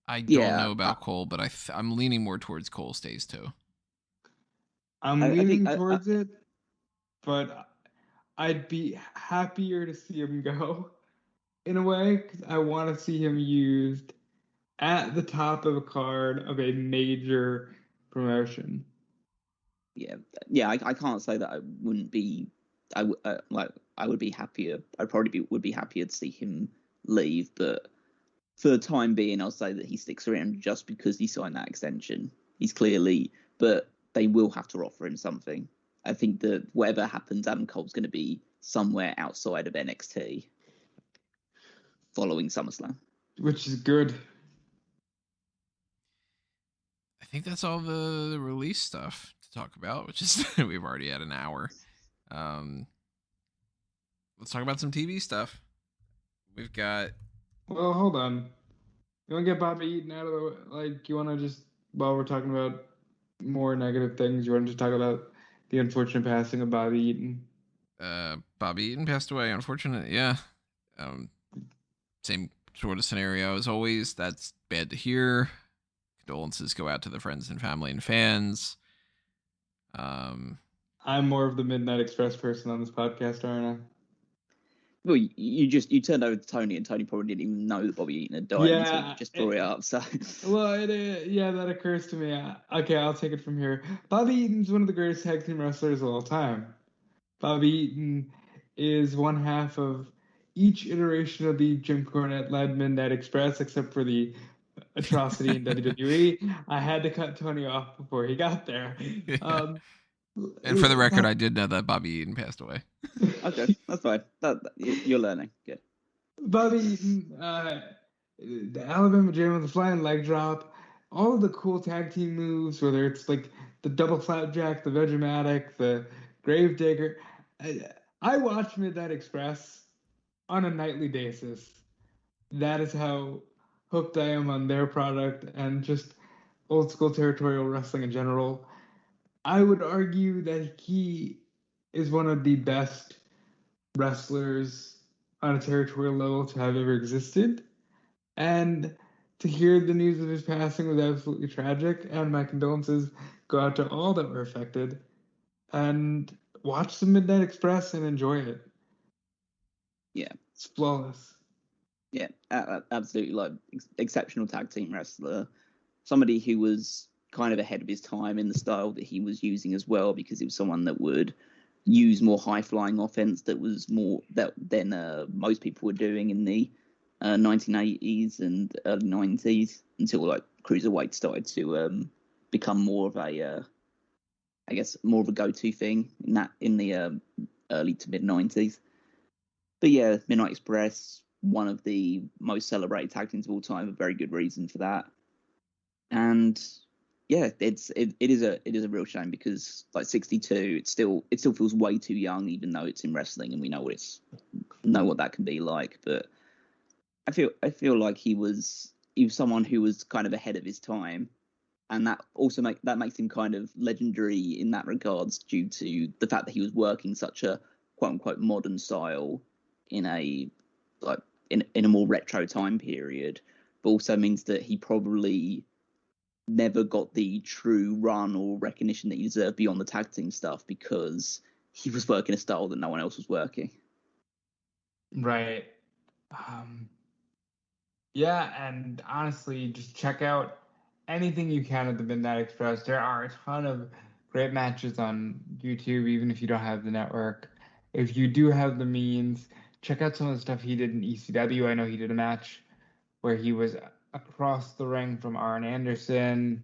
[SPEAKER 1] I don't know about Cole, but I'm leaning more towards Cole stays too.
[SPEAKER 2] I'm leaning towards it, but I'd be happier to see him go in a way, because I want to see him used at the top of a card of a major promotion.
[SPEAKER 3] Yeah. I can't say that I wouldn't be. I would be happier. Would be happier to see him leave, but for the time being, I'll say that he sticks around just because he signed that extension. He's clearly, but they will have to offer him something. I think that whatever happens, Adam Cole's going to be somewhere outside of NXT following SummerSlam,
[SPEAKER 2] which is good.
[SPEAKER 1] I think that's all the release stuff to talk about, which is we've already had an hour. Let's talk about some TV stuff. We've got.
[SPEAKER 2] Well, hold on. You want to get Bobby Eaton out of the way? Like, you want to just, while we're talking about more negative things, you want to just talk about the unfortunate passing of Bobby Eaton?
[SPEAKER 1] Bobby Eaton passed away, unfortunate. Yeah. Same sort of scenario as always. That's bad to hear. Condolences go out to the friends and family and fans.
[SPEAKER 2] I'm more of the Midnight Express person on this podcast, aren't I?
[SPEAKER 3] Well, you turned over to Tony, and Tony probably didn't even know that Bobby Eaton had died until you just brought it up. So,
[SPEAKER 2] well, that occurs to me. Okay, I'll take it from here. Bobby Eaton's one of the greatest tag team wrestlers of all time. Bobby Eaton is one half of each iteration of the Jim Cornette-led Midnight Express, except for the atrocity in WWE. I had to cut Tony off before he got there.
[SPEAKER 1] And for the record, I did know that Bobby Eaton passed away.
[SPEAKER 3] Okay, that's fine. You're learning. Good.
[SPEAKER 2] Bobby Eaton, the Alabama Jam with the flying leg drop, all of the cool tag team moves, whether it's like the double flapjack, the Vegematic, the Gravedigger. I watch Midnight Express on a nightly basis. That is how hooked I am on their product and just old school territorial wrestling in general. I would argue that he is one of the best wrestlers on a territorial level to have ever existed. And to hear the news of his passing was absolutely tragic. And my condolences go out to all that were affected. And watch the Midnight Express and enjoy it.
[SPEAKER 3] Yeah.
[SPEAKER 2] It's flawless.
[SPEAKER 3] Yeah, absolutely. Like, exceptional tag team wrestler. Somebody who was kind of ahead of his time in the style that he was using as well, because he was someone that would use more high-flying offense that was more than most people were doing in the 1980s and early 90s, until like cruiserweight started to become more of a I guess more of a go-to thing in the early to mid 90s. But yeah, Midnight Express, one of the most celebrated tag teams of all time, a very good reason for that. And yeah, it is a real shame, because like 62, it still feels way too young, even though it's in wrestling and we know what that can be like. But I feel like he was someone who was kind of ahead of his time, and that also makes him kind of legendary in that regards, due to the fact that he was working such a quote unquote modern style in a more retro time period, but also means that he probably never got the true run or recognition that he deserved beyond the tag team stuff, because he was working a style that no one else was working.
[SPEAKER 2] Right. Yeah, and honestly, just check out anything you can at the Midnight Express. There are a ton of great matches on YouTube, even if you don't have the network. If you do have the means, check out some of the stuff he did in ECW. I know he did a match where he was across the ring from Arn Anderson.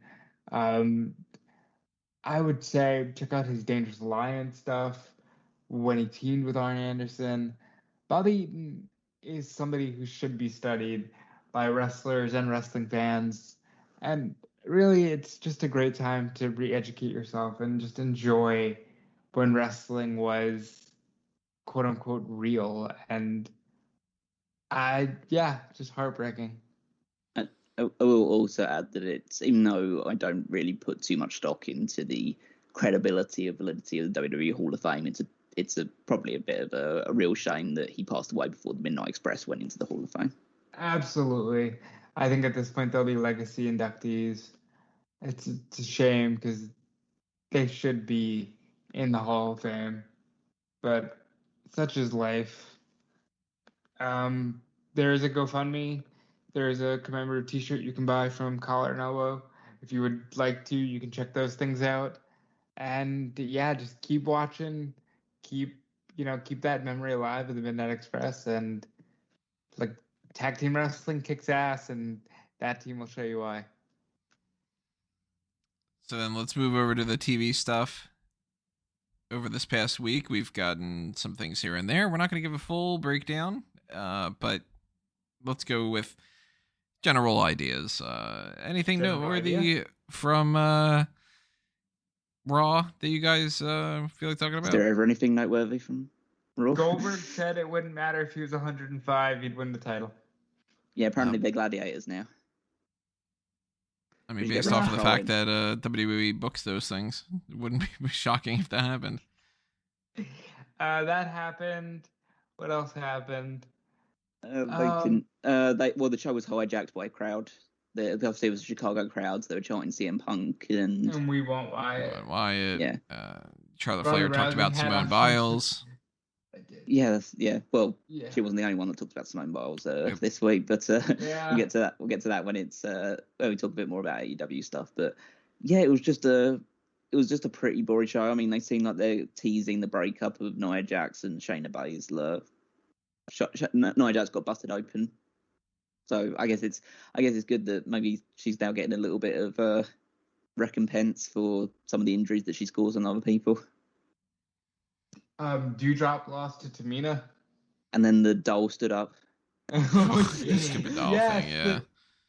[SPEAKER 2] I would say check out his Dangerous Alliance stuff when he teamed with Arn Anderson. Bobby Eaton is somebody who should be studied by wrestlers and wrestling fans. And really, it's just a great time to re-educate yourself and just enjoy when wrestling was quote unquote real. And just heartbreaking.
[SPEAKER 3] I will also add that it's, even though I don't really put too much stock into the credibility or validity of the WWE Hall of Fame, it's probably a bit of a real shame that he passed away before the Midnight Express went into the Hall of Fame.
[SPEAKER 2] Absolutely. I think at this point there'll be legacy inductees. It's a shame, because they should be in the Hall of Fame. But Such is life. There is a GoFundMe. There is a commemorative T-shirt you can buy from Collar and Elbow. If you would like to, you can check those things out. And yeah, just keep watching. Keep that memory alive of the Midnight Express. And like, tag team wrestling kicks ass, and that team will show you why.
[SPEAKER 1] So then let's move over to the TV stuff. Over this past week, we've gotten some things here and there. We're not going to give a full breakdown, but let's go with general ideas. Anything noteworthy from Raw that you guys feel like talking about?
[SPEAKER 3] Is there ever anything noteworthy from Raw?
[SPEAKER 2] Goldberg said it wouldn't matter if he was 105, he'd win the title.
[SPEAKER 3] Yeah, apparently they're gladiators now.
[SPEAKER 1] I mean, based off of the fact that WWE books those things, it wouldn't be shocking if that happened.
[SPEAKER 2] That happened. What else happened?
[SPEAKER 3] The show was hijacked by a crowd. Obviously, it was a Chicago crowd, so they were chanting CM Punk and
[SPEAKER 2] we want Wyatt.
[SPEAKER 3] Yeah.
[SPEAKER 1] Charlotte Flair talked about Simone Biles.
[SPEAKER 3] Yeah. She wasn't the only one that talked about Simone Biles this week, but we'll get to that. We'll get to that when it's when we talk a bit more about AEW stuff. But yeah, it was just a pretty boring show. I mean, they seem like they're teasing the breakup of Nia Jax and Shayna Baszler. Nia Jax got busted open, so I guess it's good that maybe she's now getting a little bit of recompense for some of the injuries that she's caused on other people.
[SPEAKER 2] Dewdrop lost to Tamina.
[SPEAKER 3] And then the doll stood up.
[SPEAKER 1] Stupid doll thing,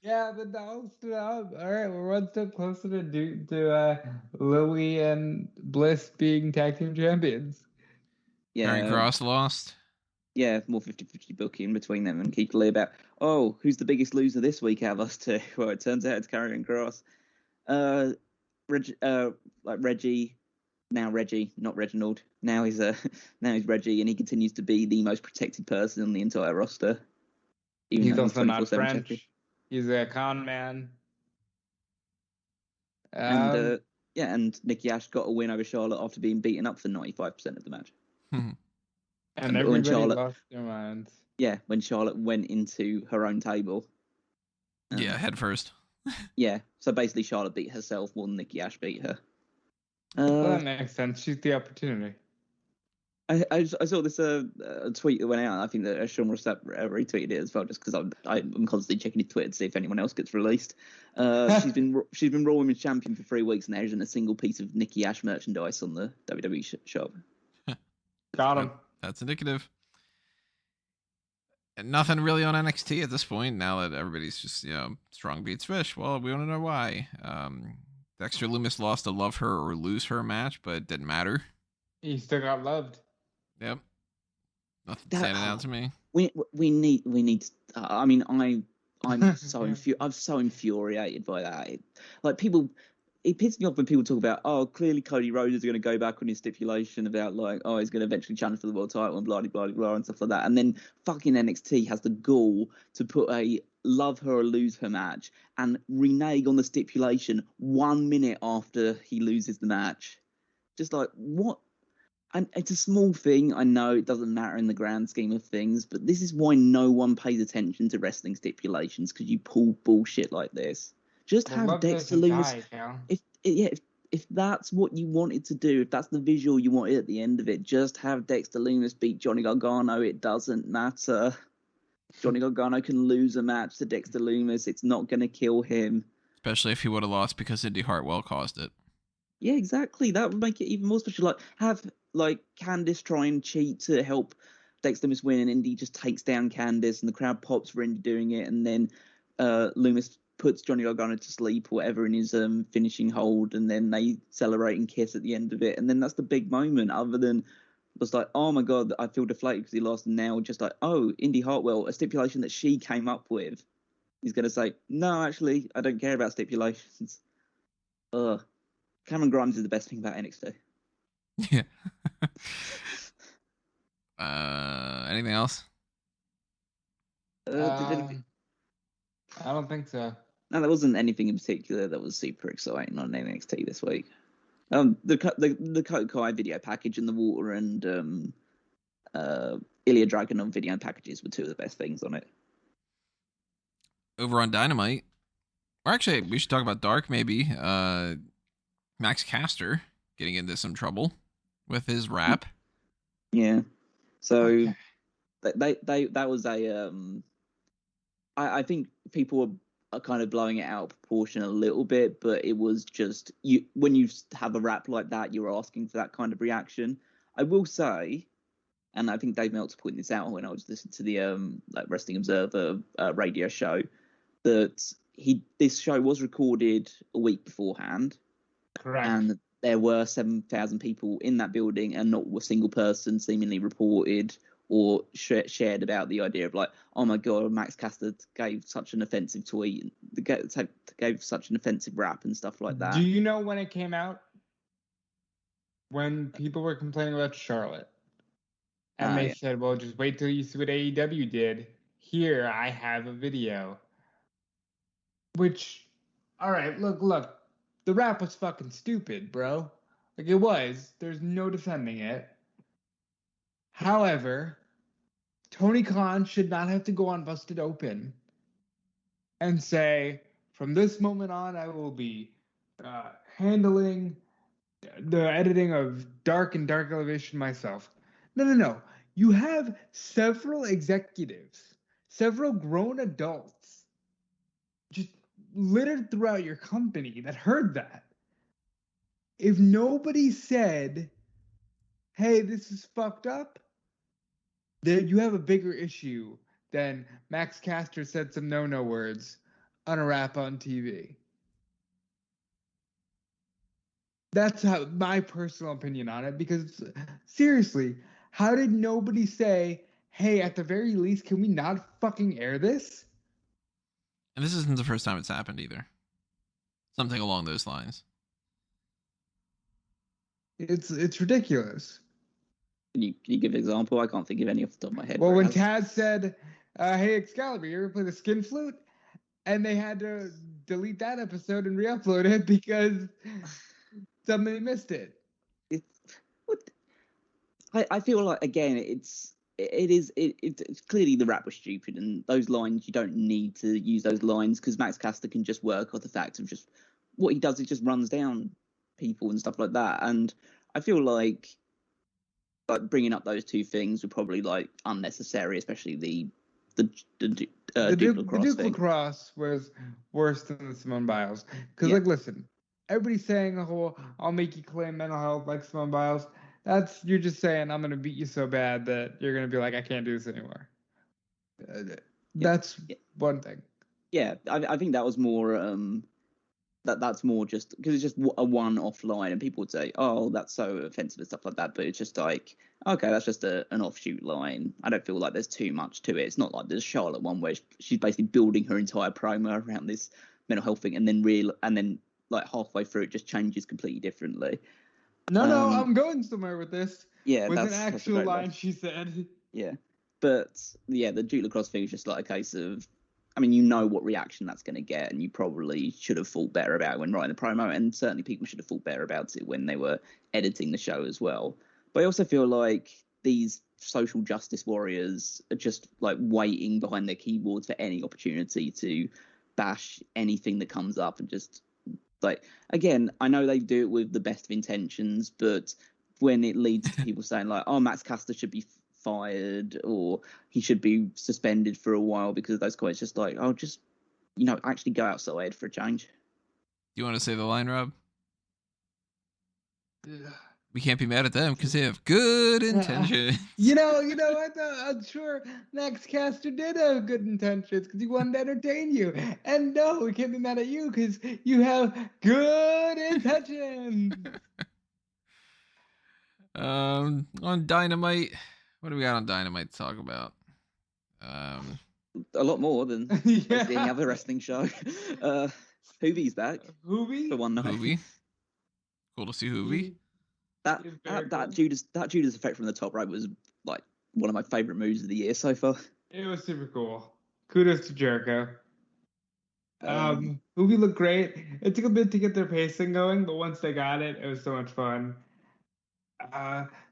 [SPEAKER 1] yeah.
[SPEAKER 2] The doll stood up. All right, we're one step closer to Lily and Bliss being tag team champions.
[SPEAKER 3] Yeah.
[SPEAKER 1] Karrion Kross lost.
[SPEAKER 3] Yeah, more 50-50 booking between them and Keith Lee about, who's the biggest loser this week out of us two? Well, it turns out it's Karrion Kross. Reggie. Now Reggie, not Reginald. Now he's Reggie, and he continues to be the most protected person on the entire roster.
[SPEAKER 2] He's also not French. Champion. He's a con man.
[SPEAKER 3] And Nikki Ash got a win over Charlotte after being beaten up for 95% of the match.
[SPEAKER 2] And everybody lost their minds.
[SPEAKER 3] Yeah, when Charlotte went into her own table.
[SPEAKER 1] Head first.
[SPEAKER 3] Yeah, so basically Charlotte beat herself more than Nikki Ash beat her.
[SPEAKER 2] Well, that makes sense. She's the opportunity.
[SPEAKER 3] I saw this a tweet that went out. I think that Sean Ross retweeted it as well, just because I'm constantly checking his Twitter to see if anyone else gets released. She's been Raw Women's Champion for 3 weeks, and there isn't a single piece of Nikki Ash merchandise on the WWE shop.
[SPEAKER 2] Got him.
[SPEAKER 1] That's indicative. And nothing really on NXT at this point. Now that everybody's just strong beats fish. Well, we want to know why. Dexter Lumis lost a love her or lose her match, but it didn't matter.
[SPEAKER 2] He still got loved.
[SPEAKER 1] Yep. Nothing standing out to me.
[SPEAKER 3] We need. I mean, I'm so infuriated by that. It pisses me off when people talk about, clearly Cody Rhodes is going to go back on his stipulation about he's going to eventually challenge for the world title and blah blah blah blah and stuff like that, and then fucking NXT has the gall to put a love her or lose her match and renege on the stipulation 1 minute after he loses the match. Just like, what? And it's a small thing, I know it doesn't matter in the grand scheme of things, but this is why no one pays attention to wrestling stipulations, because you pull bullshit like this. Just have Dexter Lumis. If that's what you wanted to do, if that's the visual you wanted at the end of it, just have Dexter Lumis beat Johnny Gargano. It doesn't matter. Johnny Gargano can lose a match to Dexter Lumis. It's not going to kill him.
[SPEAKER 1] Especially if he would have lost because Indy Hartwell caused it.
[SPEAKER 3] Yeah, exactly. That would make it even more special. Have Candice try and cheat to help Dexter Lumis win, and Indy just takes down Candice, and the crowd pops for Indy doing it, and then Lumis puts Johnny Gargano to sleep or whatever in his finishing hold, and then they celebrate and kiss at the end of it, and then that's the big moment. Other than was like, oh my god, I feel deflated because he lost, and now just like, Indy Hartwell, a stipulation that she came up with, he's going to say, no, actually, I don't care about stipulations. Cameron Grimes is the best thing about NXT.
[SPEAKER 1] Yeah. Anything else?
[SPEAKER 2] I don't think so.
[SPEAKER 3] No, there wasn't anything in particular that was super exciting on NXT this week. The Kai video package in the water and Ilya Dragunov video packages were two of the best things on it.
[SPEAKER 1] Over on Dynamite, or actually, we should talk about Dark maybe. Max Caster getting into some trouble with his rap.
[SPEAKER 3] Yeah, so that was a I think people are kind of blowing it out of proportion a little bit, but it was just when you have a rap like that, you're asking for that kind of reaction. I will say, and I think Dave Meltzer pointed this out when I was listening to the Wrestling Observer radio show, that this show was recorded a week beforehand.
[SPEAKER 2] Correct.
[SPEAKER 3] And there were 7,000 people in that building, and not a single person seemingly reported or shared about the idea of like, oh my god, Max Caster gave such an offensive tweet, gave such an offensive rap and stuff like that.
[SPEAKER 2] Do you know when it came out? When people were complaining about Charlotte. And they said, well, just wait till you see what AEW did. Here, I have a video. Which, all right, look. The rap was fucking stupid, bro. Like, it was. There's no defending it. However, Tony Khan should not have to go on Busted Open and say, from this moment on, I will be handling the editing of Dark and Dark Elevation myself. No. You have several executives, several grown adults, just littered throughout your company that heard that. If nobody said, hey, this is fucked up, then you have a bigger issue than Max Caster said some no-no words on a rap on TV. That's my personal opinion on it, because seriously, how did nobody say, hey, at the very least, can we not fucking air this?
[SPEAKER 1] And this isn't the first time it's happened either. Something along those lines.
[SPEAKER 2] It's ridiculous.
[SPEAKER 3] Can you give an example? I can't think of any off the top of my head.
[SPEAKER 2] Well, when Taz said, hey, Excalibur, you ever play the skin flute? And they had to delete that episode and re-upload it because somebody missed it.
[SPEAKER 3] I feel like, again, it's clearly the rap was stupid, and those lines, you don't need to use those lines because Max Caster can just work off the fact of just what he does is just runs down people and stuff like that. And I feel like bringing up those two things were probably like unnecessary, especially the Duke Lacrosse
[SPEAKER 2] Duke
[SPEAKER 3] thing.
[SPEAKER 2] Lacrosse was worse than the Simone Biles. Because, listen, everybody's saying the whole, I'll make you claim mental health like Simone Biles. You're just saying, I'm going to beat you so bad that you're going to be like, I can't do this anymore. That's one thing.
[SPEAKER 3] Yeah, I think that was more, that's more just, because it's just a one-off line, and people would say, oh, that's so offensive and stuff like that, but it's just like, okay, that's just an offshoot line. I don't feel like there's too much to it. It's not like there's Charlotte one where she's basically building her entire promo around this mental health thing, and then like halfway through it just changes completely differently.
[SPEAKER 2] No, I'm going somewhere with this.
[SPEAKER 3] Yeah,
[SPEAKER 2] with an actual line she said.
[SPEAKER 3] Yeah, but the Duke Lacrosse thing is just like a case of, I mean, you know what reaction that's going to get, and you probably should have thought better about it when writing the promo, and certainly people should have thought better about it when they were editing the show as well. But I also feel like these social justice warriors are just like waiting behind their keyboards for any opportunity to bash anything that comes up, and just like, again, I know they do it with the best of intentions, but when it leads to people saying like, oh, Max Caster should be fired or he should be suspended for a while because of those comments, just like, oh, just, actually go outside for a change.
[SPEAKER 1] Do you want to say the line, Rob? We can't be mad at them because they have good intentions.
[SPEAKER 2] I'm sure Max Caster did have good intentions because he wanted to entertain you. And no, we can't be mad at you because you have good intentions.
[SPEAKER 1] On Dynamite, what do we got on Dynamite to talk about?
[SPEAKER 3] A lot more than any other wrestling show. Hoovie's back.
[SPEAKER 2] Hoovie?
[SPEAKER 3] For one night.
[SPEAKER 1] Hoovie. Cool to see Hoovie.
[SPEAKER 3] That Judas effect from the top rope was like one of my favorite moves of the year so far.
[SPEAKER 2] It was super cool. Kudos to Jericho. Hoovie looked great. It took a bit to get their pacing going, but once they got it, it was so much fun.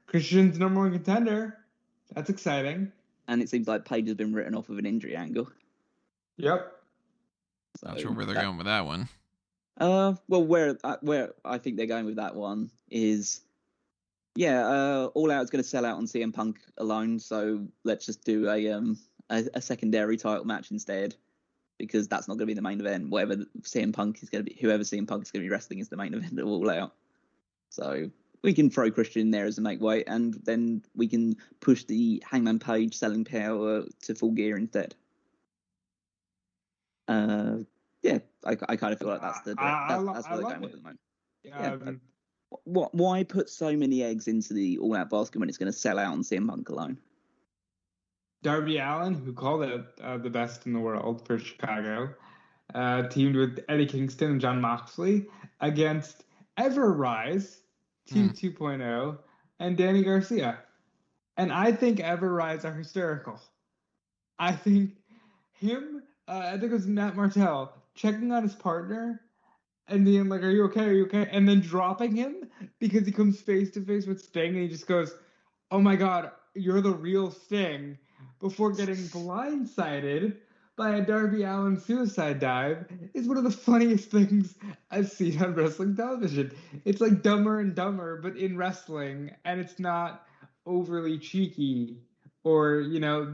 [SPEAKER 2] Christian's number one contender. That's exciting.
[SPEAKER 3] And it seems like Paige has been written off of an injury angle.
[SPEAKER 2] Yep.
[SPEAKER 3] So
[SPEAKER 1] Not sure where they're going with that one.
[SPEAKER 3] Well, where I think they're going with that one is, All Out is going to sell out on CM Punk alone. So let's just do a secondary title match instead, because that's not going to be the main event. Whoever CM Punk is going to be wrestling is the main event of All Out. So we can throw Christian in there as a make weight, and then we can push the Hangman Page selling power to Full Gear instead. I kind of feel like that's what they're going with at the moment. Why put so many eggs into the All Out basket when it's going to sell out on CM Punk alone?
[SPEAKER 2] Darby Allin, who called it the best in the world for Chicago, teamed with Eddie Kingston and Jon Moxley against Ever Rise, Team 2.0, and Danny Garcia. And I think Ever Rise are hysterical. I think I think it was Matt Martell checking on his partner and being like, are you okay? Are you okay? And then dropping him because he comes face to face with Sting and he just goes, oh my God, you're the real Sting, before getting blindsided by a Darby Allin suicide dive is one of the funniest things I've seen on wrestling television. It's like Dumber and Dumber, but in wrestling, and it's not overly cheeky or,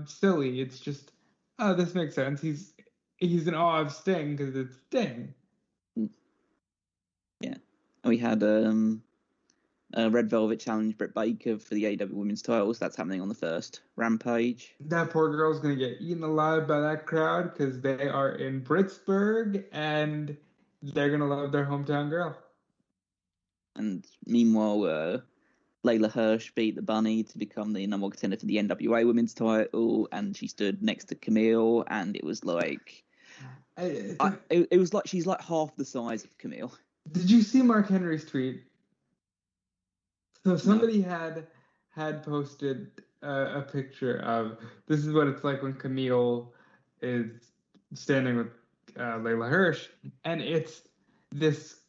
[SPEAKER 2] silly. It's just, oh, this makes sense. He's in awe of Sting because it's Sting.
[SPEAKER 3] Yeah. And we had Red Velvet challenge Britt Baker for the AEW Women's titles. That's happening on the first Rampage.
[SPEAKER 2] That poor girl's going to get eaten alive by that crowd because they are in Pittsburgh and they're going to love their hometown girl.
[SPEAKER 3] And meanwhile, Layla Hirsch beat the Bunny to become the number one contender for the NWA Women's title, and she stood next to Camille, and it was like... it was like she's like half the size of Camille.
[SPEAKER 2] Did you see Mark Henry's tweet? So somebody had posted a picture of, this is what it's like when Camille is standing with Layla Hirsch, and it's this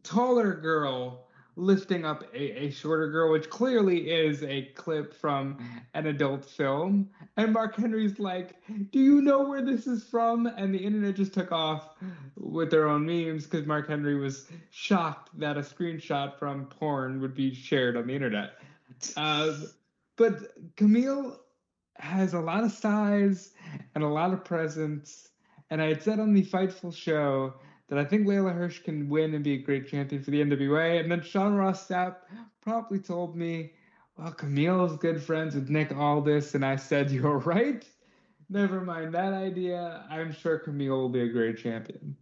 [SPEAKER 2] taller girl lifting up a shorter girl, which clearly is a clip from an adult film. And Mark Henry's like, do you know where this is from? And the internet just took off with their own memes because Mark Henry was shocked that a screenshot from porn would be shared on the internet. But Camille has a lot of size and a lot of presence. And I had said on the Fightful show that I think Layla Hirsch can win and be a great champion for the NWA. And then Sean Ross Sapp promptly told me, well, Camille's good friends with Nick Aldis. And I said, you're right. Never mind that idea. I'm sure Camille will be a great champion.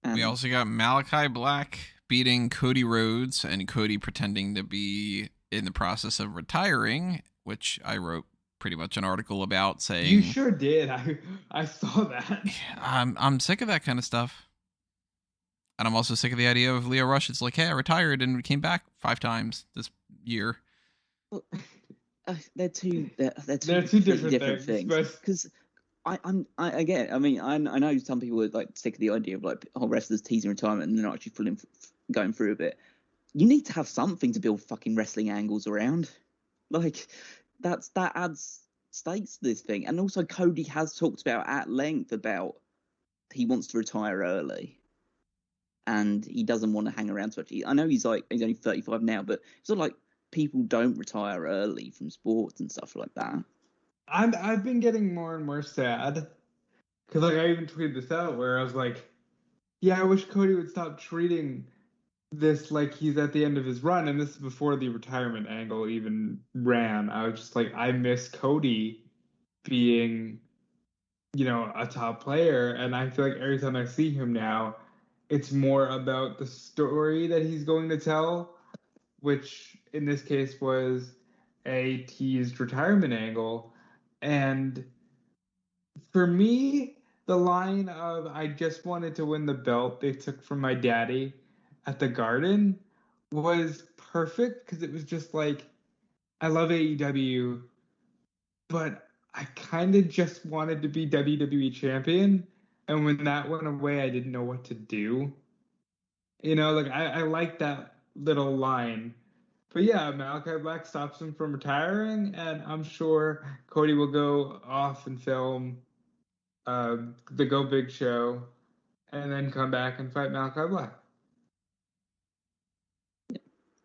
[SPEAKER 1] We also got Malachi Black beating Cody Rhodes, and Cody pretending to be in the process of retiring, which I wrote pretty much an article about, saying...
[SPEAKER 2] You sure did. I saw that.
[SPEAKER 1] I'm sick of that kind of stuff. And I'm also sick of the idea of Leo Rush. It's like, hey, I retired and came back 5 times this year.
[SPEAKER 3] Well, they're two
[SPEAKER 2] different things.
[SPEAKER 3] Because I know some people are like sick of the idea of like wrestlers teasing retirement and they're not actually going through a bit. You need to have something to build fucking wrestling angles around. Like, that adds stakes to this thing. And also Cody has talked about at length about he wants to retire early. And he doesn't want to hang around too much. I know he's only 35 now, but it's not like people don't retire early from sports and stuff like that.
[SPEAKER 2] I've been getting more and more sad because I even tweeted this out where I was like, yeah, I wish Cody would stop treating this like he's at the end of his run. And this is before the retirement angle even ran. I was just like, I miss Cody being, a top player. And I feel like every time I see him now, it's more about the story that he's going to tell, which in this case was a teased retirement angle. And for me, the line of I just wanted to win the belt they took from my daddy at the Garden was perfect because it was just like, I love AEW, but I kind of just wanted to be WWE champion. And when that went away, I didn't know what to do. I like that little line But yeah, Malachi Black stops him from retiring, and I'm sure Cody will go off and film the Go Big show, and then come back and fight Malachi Black.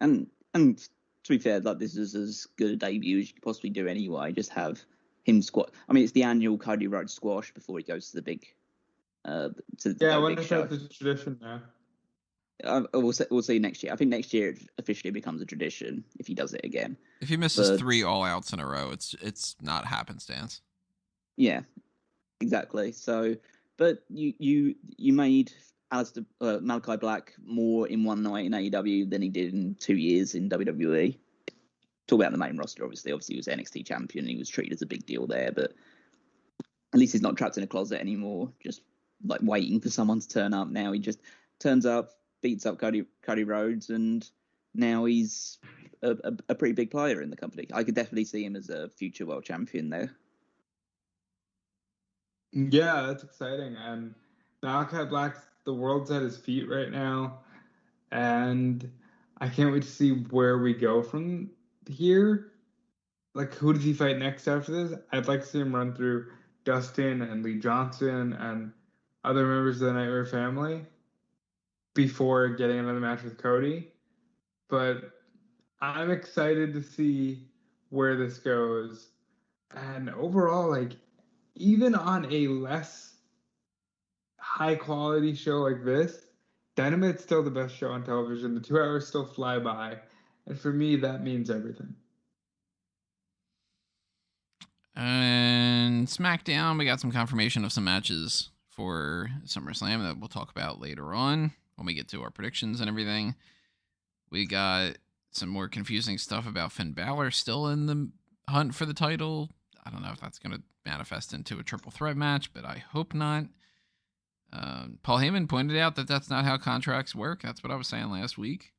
[SPEAKER 3] And to be fair, like, this is as good a debut as you could possibly do anyway. Just have him squat. I mean, it's the annual Cody Rhodes squash before he goes to the big. To the
[SPEAKER 2] Yeah, I
[SPEAKER 3] Go
[SPEAKER 2] wonder
[SPEAKER 3] Big
[SPEAKER 2] if
[SPEAKER 3] show.
[SPEAKER 2] that's a tradition now.
[SPEAKER 3] We'll see next year. I think next year it officially becomes a tradition if he does it again.
[SPEAKER 1] If he misses 3 all-outs in a row, it's not happenstance.
[SPEAKER 3] Yeah, exactly. So, but you made Malachi Black more in one night in AEW than he did in 2 years in WWE. Talk about the main roster, obviously. Obviously, he was NXT champion and he was treated as a big deal there, but at least he's not trapped in a closet anymore, just like waiting for someone to turn up. Now he just turns up, beats up Cody Rhodes, and now he's a pretty big player in the company. I could definitely see him as a future world champion there.
[SPEAKER 2] Yeah, that's exciting. And Malachi Black's the world's at his feet right now, and I can't wait to see where we go from here. Like, who does he fight next after this? I'd like to see him run through Dustin and Lee Johnson and other members of the Nightmare family before getting another match with Cody. But I'm excited to see where this goes. And overall, like, even on a less high quality show like this, Dynamite's still the best show on television. The 2 hours still fly by. And for me, that means everything.
[SPEAKER 1] And SmackDown, we got some confirmation of some matches for SummerSlam that we'll talk about later on when we get to our predictions and everything. We got some more confusing stuff about Finn Balor still in the hunt for the title. I don't know if that's going to manifest into a triple threat match, but I hope not. Paul Heyman pointed out that that's not how contracts work. That's what I was saying last week.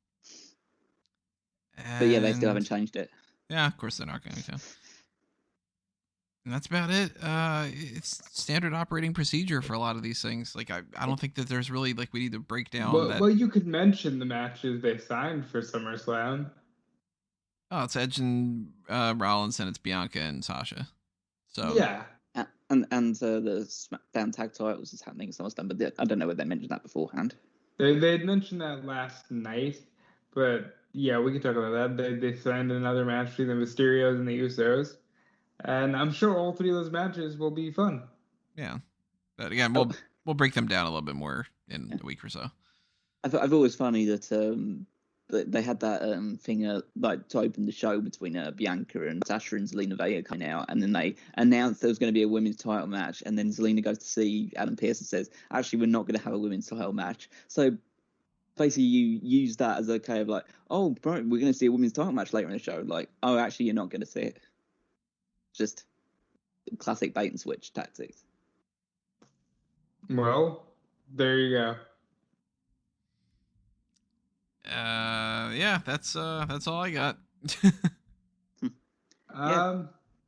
[SPEAKER 3] But yeah, they still haven't changed it.
[SPEAKER 1] Yeah, of course they're not going to. And that's about it. It's standard operating procedure for a lot of these things. Like, I don't think that there's really, like, we need to break down that.
[SPEAKER 2] Well, you could mention the matches they signed for SummerSlam.
[SPEAKER 1] Oh, it's Edge and Rollins, and it's Bianca and Sasha. So
[SPEAKER 2] yeah.
[SPEAKER 3] And the SmackDown tag titles is happening at SummerSlam, but I don't know whether they mentioned that beforehand.
[SPEAKER 2] They had mentioned that last night, but yeah, we can talk about that. They signed another match between the Mysterios and the Usos, and I'm sure all 3 of those matches will be fun.
[SPEAKER 1] Yeah, but again, we'll break them down a little bit more in a week or so.
[SPEAKER 3] I thought it was funny that they had that thing like to open the show between Bianca and Sasha and Zelina Vega coming out, and then they announced there was going to be a women's title match, and then Zelina goes to see Adam Pearce and says, "Actually, we're not going to have a women's title match." So basically, you use that as a kind of like, "Oh, bro, we're going to see a women's title match later in the show." Like, "Oh, actually, you're not going to see it." Just classic bait and switch tactics.
[SPEAKER 2] Well, there you go.
[SPEAKER 1] Yeah, that's all I got.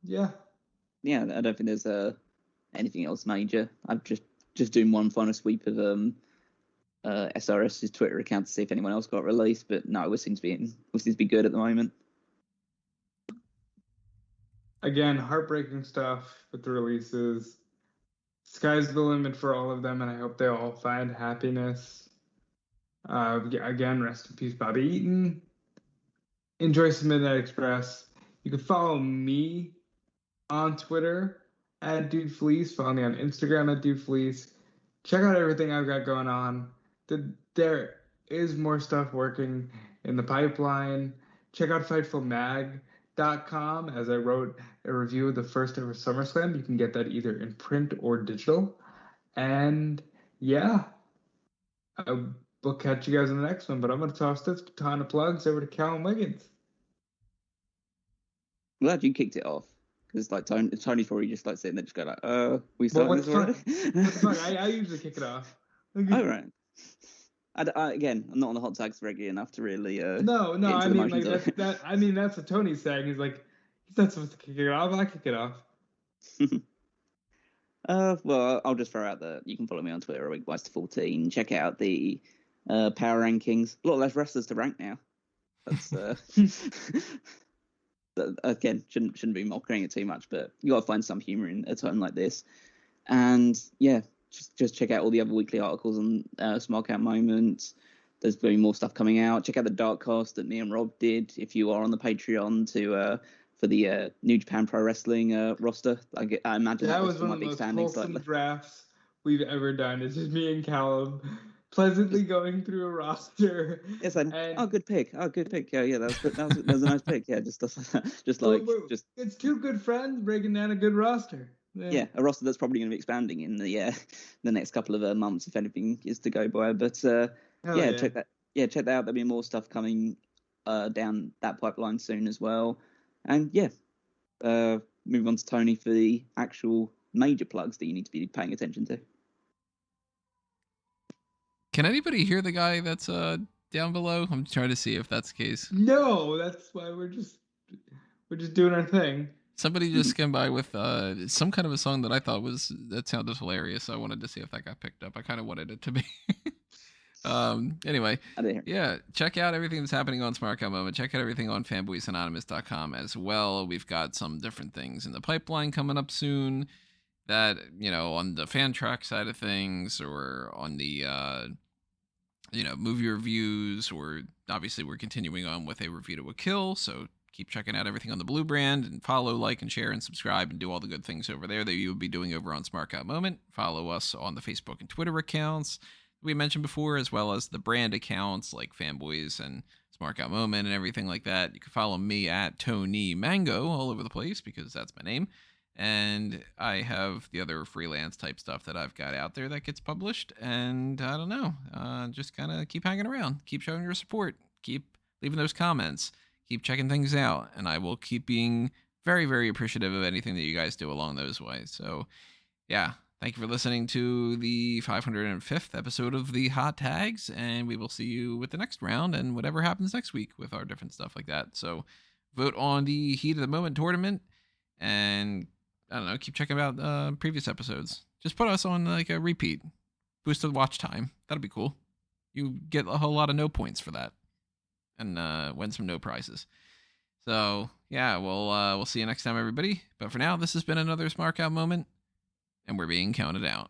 [SPEAKER 2] Yeah.
[SPEAKER 3] Yeah, I don't think there's anything else major. I'm just doing one final sweep of SRS's Twitter account to see if anyone else got released, but no, we seem to be good at the moment.
[SPEAKER 2] Again, heartbreaking stuff with the releases. Sky's the limit for all of them, and I hope they all find happiness. Again, rest in peace, Bobby Eaton. Enjoy some Midnight Express. You can follow me on Twitter at Dude Fleece. Follow me on Instagram at Dude Fleece. Check out everything I've got going on. There is more stuff working in the pipeline. Check out FightfulMag.com, as I wrote a review of the first ever SummerSlam. You can get that either in print or digital. And yeah, we'll catch you guys in the next one, but I'm going to toss this baton of plugs over to Callum Wiggins.
[SPEAKER 3] I'm glad you kicked it off, because like Tony's probably just like sitting there just going like, we started this already?
[SPEAKER 2] What the fuck? I usually kick it off.
[SPEAKER 3] Oh, right. Again, I'm not on the hot tags regularly enough to really.
[SPEAKER 2] No. I mean, like that. I mean, that's what Tony's saying. He's like, he's not supposed to kick it off. I kick it off.
[SPEAKER 3] Well, I'll just throw out that you can follow me on Twitter at WigWise14. Check out the power rankings. A lot less wrestlers to rank now. That's again, shouldn't be mocking it too much, but you got to find some humor in a time like this. And yeah, just check out all the other weekly articles on Smark Out Moment. There's going to be more stuff coming out. Check out the Darkcast that me and Rob did if you are on the Patreon for the New Japan Pro Wrestling roster. I imagine
[SPEAKER 2] that was
[SPEAKER 3] roster
[SPEAKER 2] one of
[SPEAKER 3] might
[SPEAKER 2] the
[SPEAKER 3] be
[SPEAKER 2] most
[SPEAKER 3] expanding
[SPEAKER 2] wholesome
[SPEAKER 3] slightly.
[SPEAKER 2] drafts we've ever done. It's just me and Callum pleasantly going through a roster.
[SPEAKER 3] It's like, good pick. Oh, good pick. Yeah, that was a nice pick. Yeah, just
[SPEAKER 2] it's two good friends breaking down a good roster.
[SPEAKER 3] Yeah, a roster that's probably going to be expanding in the next couple of months if anything is to go by. But check that. Yeah, check that out. There'll be more stuff coming down that pipeline soon as well. And move on to Tony for the actual major plugs that you need to be paying attention to.
[SPEAKER 1] Can anybody hear the guy that's down below? I'm trying to see if that's the case.
[SPEAKER 2] No, that's why we're just doing our thing.
[SPEAKER 1] Somebody just came by with some kind of a song that I thought that sounded hilarious. So I wanted to see if that got picked up. I kind of wanted it to be. Anyway, yeah, check out everything that's happening on Smark Out Moment. Check out everything on fanboysanonymous.com as well. We've got some different things in the pipeline coming up soon that, on the fan track side of things, or on the movie reviews, or obviously we're continuing on with a review to a kill, so keep checking out everything on the Blue brand, and follow, like, and share, and subscribe, and do all the good things over there that you would be doing over on Smark Out Moment. Follow us on the Facebook and Twitter accounts we mentioned before, as well as the brand accounts like Fanboys and Smark Out Moment and everything like that. You can follow me at Tony Mango all over the place, because that's my name. And I have the other freelance type stuff that I've got out there that gets published. And I don't know, just kind of keep hanging around, keep showing your support, keep leaving those comments, keep checking things out, and I will keep being very, very appreciative of anything that you guys do along those ways. So yeah, thank you for listening to the 505th episode of the Hot Tags, and we will see you with the next round and whatever happens next week with our different stuff like that. So vote on the Heat of the Moment tournament, and I don't know, keep checking out previous episodes. Just put us on like a repeat, boost the watch time. That'll be cool. You get a whole lot of no points for that, and win some no prizes. So yeah, we'll see you next time, everybody. But for now, this has been another Smark Out Moment, and we're being counted out.